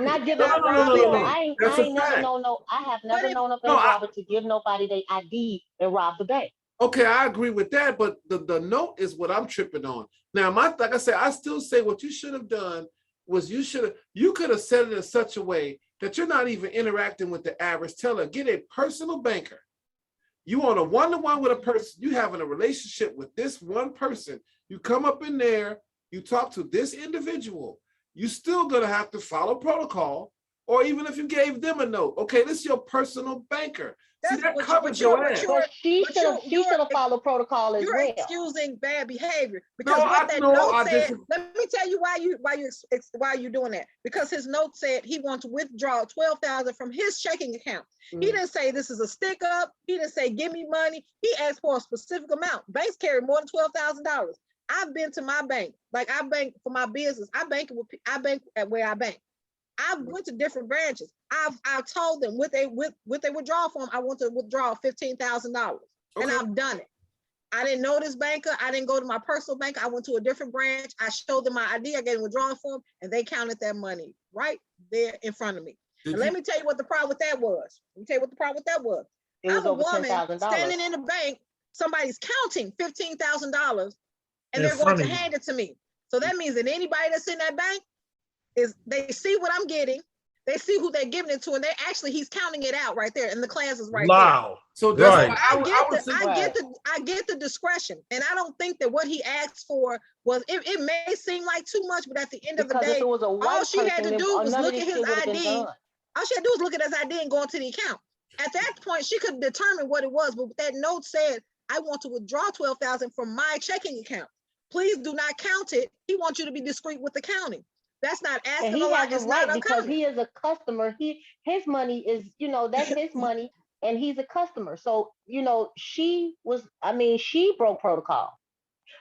Not giving out robbing. I ain't never known. I have never known a bank robber to give nobody their ID and rob the bank. Okay, I agree with that, but the note is what I'm tripping on. Now, like I said, I still say what you should have done was you could have said it in such a way that you're not even interacting with the average teller. Get a personal banker. You on a one-to-one with a person. You having a relationship with this one person. You come up in there. You talk to this individual. You still gonna have to follow protocol, or even if you gave them a note, okay, this is your personal banker. See, that covers your ass. But she should have followed protocol as well. You're excusing bad behavior because what that note said. Let me tell you why you're doing that. Because his note said he wants to withdraw $12,000 from his checking account. Mm-hmm. He didn't say this is a stick up. He didn't say give me money. He asked for a specific amount. Banks carry more than $12,000. I've been to my bank, like I bank for my business. I bank at where I bank. I went to different branches. I've told them with a withdrawal form, I want to withdraw $15,000, and I've done it. I didn't know this banker. I didn't go to my personal bank. I went to a different branch. I showed them my ID. I gave them a withdrawal form, and they counted that money right there in front of me. And let me tell you what the problem with that was. I'm a woman standing in the bank. Somebody's counting $15,000, and they're going to hand it to me. So that means that anybody that's in that bank they see what I'm getting, they see who they're giving it to, and he's counting it out right there, and the class is right there. So that's right. I get the discretion, and I don't think that what he asked for was. It may seem like too much, but at the end of the day, all she had to do was look at his ID. All she had to do was look at his ID and go into the account. At that point, she could determine what it was, but that note said, "I want to withdraw $12,000 from my checking account. Please do not count it." He wants you to be discreet with the counting. That's not asking a lot. It's not because he is a customer. His money is, that's his money, and he's a customer. So, she broke protocol.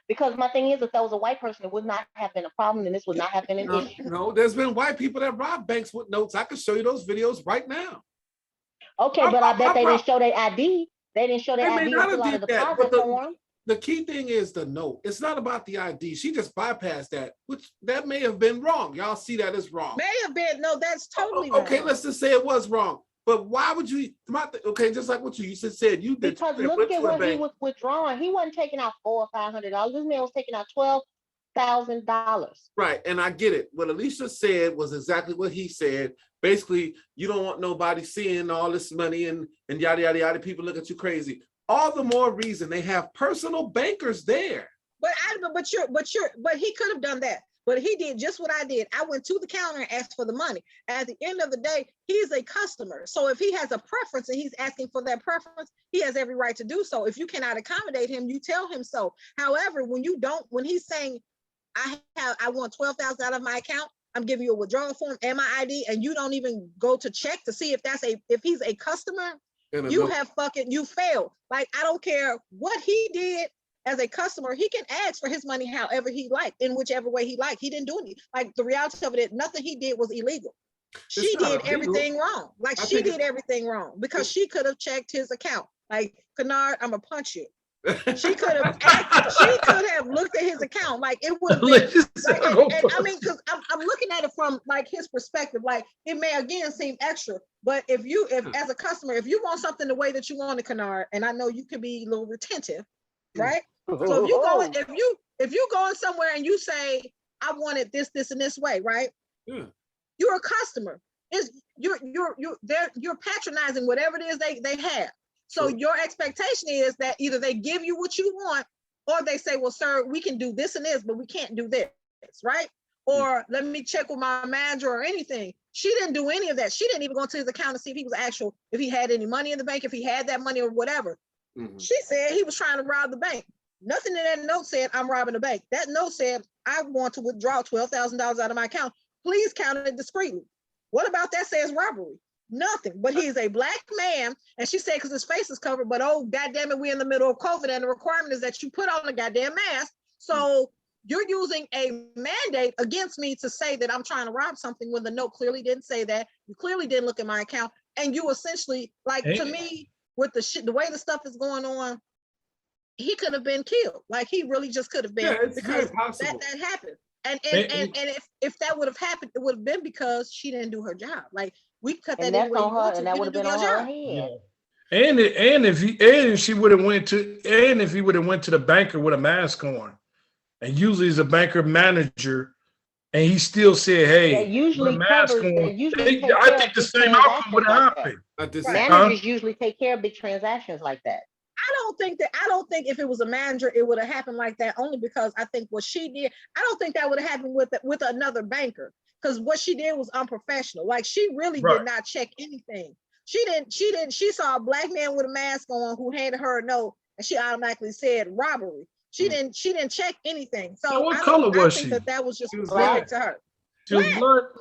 Because my thing is, if that was a white person, it would not have been a problem, and this would not have been an issue. No, there's been white people that rob banks with notes. I can show you those videos right now. Okay, but I bet they didn't show their ID. They didn't show their ID until a deposit form. The key thing is the note. It's not about the ID. She just bypassed that, which that may have been wrong. Y'all see that as wrong. May have been. No, that's totally wrong. Okay, let's just say it was wrong. But why would you? Okay, just like what you just said, you did. Because look at what he was withdrawing. He wasn't taking out $400 or $500. This man was taking out $12,000. Right, and I get it. What Alicia said was exactly what he said. Basically, you don't want nobody seeing all this money and yada yada yada. People look at you crazy. All the more reason they have personal bankers there. But he could have done that. But he did just what I did. I went to the counter and asked for the money. At the end of the day, he's a customer. So if he has a preference and he's asking for that preference, he has every right to do so. If you cannot accommodate him, you tell him so. However, when he's saying, I want $12,000 out of my account, I'm giving you a withdrawal form and my ID, and you don't even go to check to see if he's a customer, you failed. Like, I don't care what he did as a customer, he can ask for his money however he liked, in whichever way he liked. He didn't do anything. Like, the reality of it, nothing he did was illegal. She did everything wrong. Like, she did everything wrong because she could have checked his account. Like, Kennard, I'm gonna punch you. She could have looked at his account. Like, it would have been like, I mean, because I'm looking at it from like his perspective. Like, it may again seem extra, but if as a customer, if you want something the way that you want it, Kennard, and I know you can be a little retentive, right? So if you going somewhere and you say, I want it this and this way, right? Yeah. You're a customer. is you're patronizing whatever it is they have. So your expectation is that either they give you what you want, or they say, well, sir, we can do this and this, but we can't do this, right? Or let me check with my manager or anything. She didn't do any of that. She didn't even go into his account to see if he was if he had any money in the bank, if he had that money or whatever. She said he was trying to rob the bank. Nothing in that note said, I'm robbing the bank. That note said, I want to withdraw $12,000 out of my account. Please count it discreetly. What about that says robbery? Nothing. But he's a black man. And she said, because his face is covered, but oh, goddamn it, we're in the middle of COVID and the requirement is that you put on a goddamn mask. So you're using a mandate against me to say that I'm trying to rob something when the note clearly didn't say that. You clearly didn't look at my account. And you essentially, like, to me, with the way the stuff is going on, he could have been killed. Like, he really just could have been, because that happened. And if that would have happened, it would have been because she didn't do her job. Like, we cut that in where you want to, and that would have been on her head. And if he would have went to the banker with a mask on, and usually he's a banker manager, and he still said, "Hey, usually mask on." I think the same outcome would have happened. Managers usually take care of big transactions like that. I don't think if it was a manager, it would have happened like that, only because I think what she did, I don't think that would have happened with another banker, because what she did was unprofessional. Like, she really did not check anything. She saw a black man with a mask on who handed her a note, and she automatically said robbery. She didn't check anything. So what color was she? That was just black to her. She was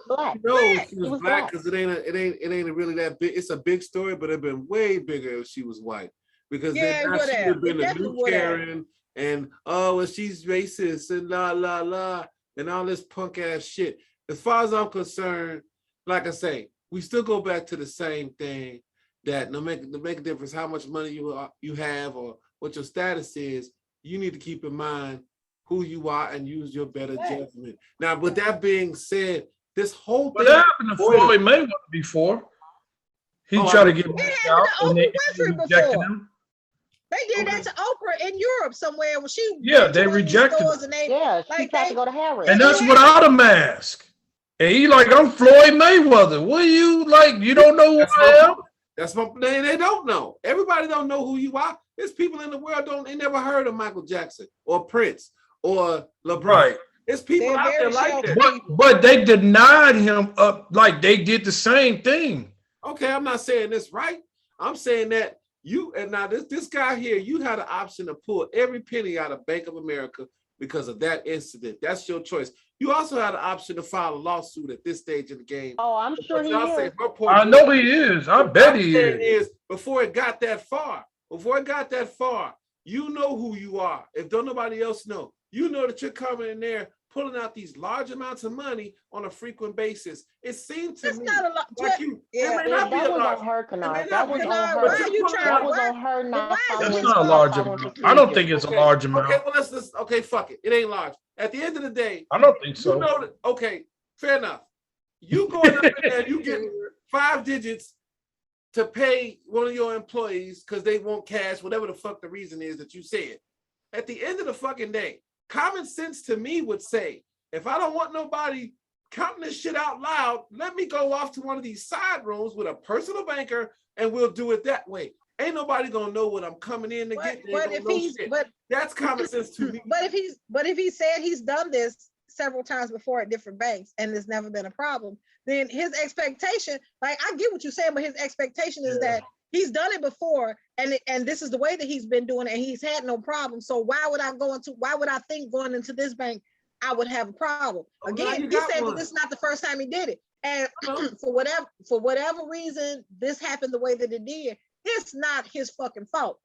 black. No, she was black because it ain't really that big. It's a big story, but it'd been way bigger if she was white. Because then she would have been a new Karen, and well, she's racist and la la la and all this punk ass shit. As far as I'm concerned, like I say, we still go back to the same thing, that no make a difference how much money you have or what your status is. You need to keep in mind who you are and use your better judgment. Now, with that being said, this whole thing happened to Floyd Mayweather before. He tried to get out, and they rejected him. They did that to Oprah in Europe somewhere when she they rejected her. She tried to go to Harris. And that's without a mask. And he like, I'm Floyd Mayweather. What are you like? You don't know who I am? That's what they don't know. Everybody don't know who you are. There's people in the world they never heard of Michael Jackson or Prince or LeBron. Right. There's people out there like that. But they denied him up, like they did the same thing. Okay, I'm not saying this right. I'm saying that this guy here, you had an option to pull every penny out of Bank of America because of that incident. That's your choice. You also had an option to file a lawsuit at this stage of the game. Oh, I'm sure he is. I know he is. I bet he is. Before it got that far, you know who you are. If don't nobody else know, you know that you're coming in there pulling out these large amounts of money on a frequent basis. It seems to me not a lot. like you. That was on her, Kennard. That was on her. That was on her. That's not a large amount. I don't think it's a large amount. Okay, well let's fuck it. It ain't large. At the end of the day, I don't think so. You know that, okay, fair enough. You going up in there, you get 5 digits to pay one of your employees because they want cash, whatever the fuck the reason is that you said. At the end of the fucking day, common sense to me would say, if I don't want nobody counting this shit out loud, let me go off to one of these side rooms with a personal banker and we'll do it that way. Ain't nobody gonna know what I'm coming in to get. That's common sense to me. But if he said he's done this several times before at different banks and there's never been a problem, then his expectation, like, I get what you're saying, but his expectation is that he's done it before and this is the way that he's been doing it and he's had no problem. So why would I think going into this bank I would have a problem? Again, he said that this is not the first time he did it. And for whatever reason this happened the way that it did, it's not his fucking fault.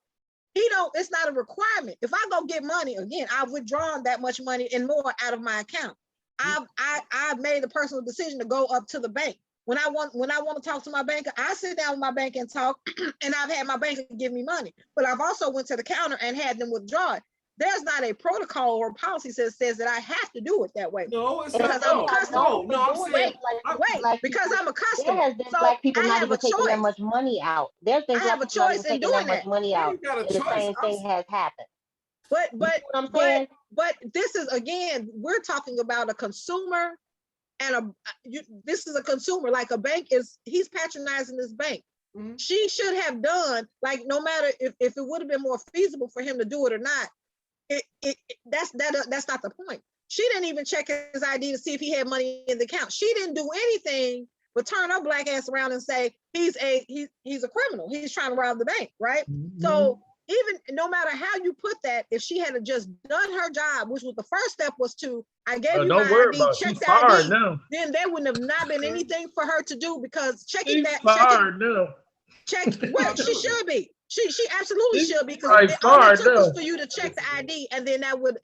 It's not a requirement. If I go get money, again, I've withdrawn that much money and more out of my account. I've made a personal decision to go up to the bank. When I want to talk to my banker, I sit down with my banker and talk, and I've had my banker give me money. But I've also went to the counter and had them withdraw it. There's not a protocol or policy that says that I have to do it that way. No, it's not. I'm a customer. No, I'm saying because I'm a customer. There has been black people not even taking that much money out. There's been black people not even taking that much money out. The same thing has happened. But this is, again, we're talking about a consumer and this is a consumer, like a bank he's patronizing this bank. Mm-hmm. She should have done, like, no matter if it would have been more feasible for him to do it or not, that's not the point. She didn't even check his ID to see if he had money in the account. She didn't do anything but turn her black ass around and say he's a criminal. He's trying to rob the bank, right? Mm-hmm. So even no matter how you put that, if she had just done her job, which was the first step, was to, I gave you my ID, check the ID, then there wouldn't have not been anything for her to do, because checking She's that fired now. Check well, she should be. She absolutely should be, because all it took was for you to check the ID, and then that would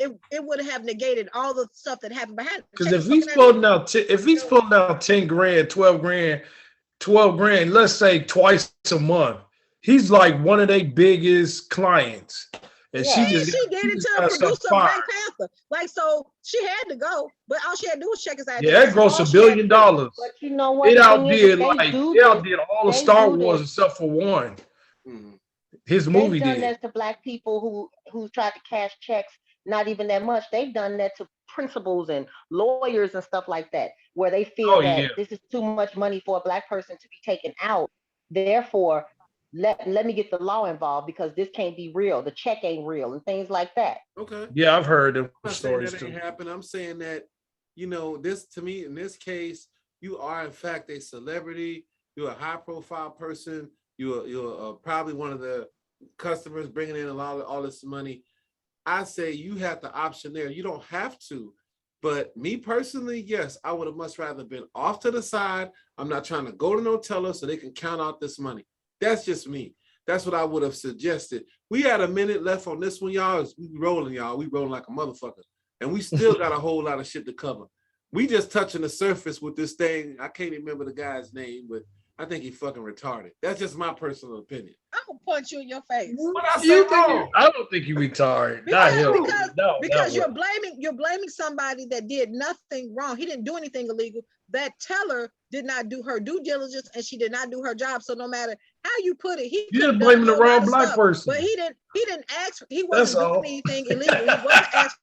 have negated all the stuff that happened behind it. Because if he's pulling out 10 grand, 12 grand, let's say twice a month, he's like one of their biggest clients. And she did it to a producer of Black Panther. Like, so she had to go, but all she had to do was check his ID. Yeah, that grossed $1 billion. But you know what? It outdid all the Star Wars except for one. Mm-hmm. His movie They've done did. that to Black people who tried to cash checks, not even that much. They've done that to principals and lawyers and stuff like that, where they feel that this is too much money for a Black person to be taken out. Therefore, let me get the law involved, because this can't be real. The check ain't real, and things like that. Okay. Yeah, I've heard of stories too. Ain't happen. I'm saying that, this, to me, in this case, you are in fact a celebrity. You're a high profile person. You're probably one of the customers bringing in all this money. I say you have the option there. You don't have to, but me personally, yes, I would have much rather been off to the side. I'm not trying to go to no teller so they can count out this money. That's just me. That's what I would have suggested. We had a minute left on this one, y'all. We rolling, y'all. We rolling like a motherfucker, and we still got a whole lot of shit to cover. We just touching the surface with this thing. I can't remember the guy's name, but I think he fucking retarded. That's just my personal opinion. I'm gonna punch you in your face. I don't think you retarded. Because you're blaming somebody that did nothing wrong. He didn't do anything illegal. That teller did not do her due diligence, and she did not do her job. So no matter how you put it, you just blaming the wrong Black person. But he didn't ask. He wasn't doing anything illegal. He wasn't asking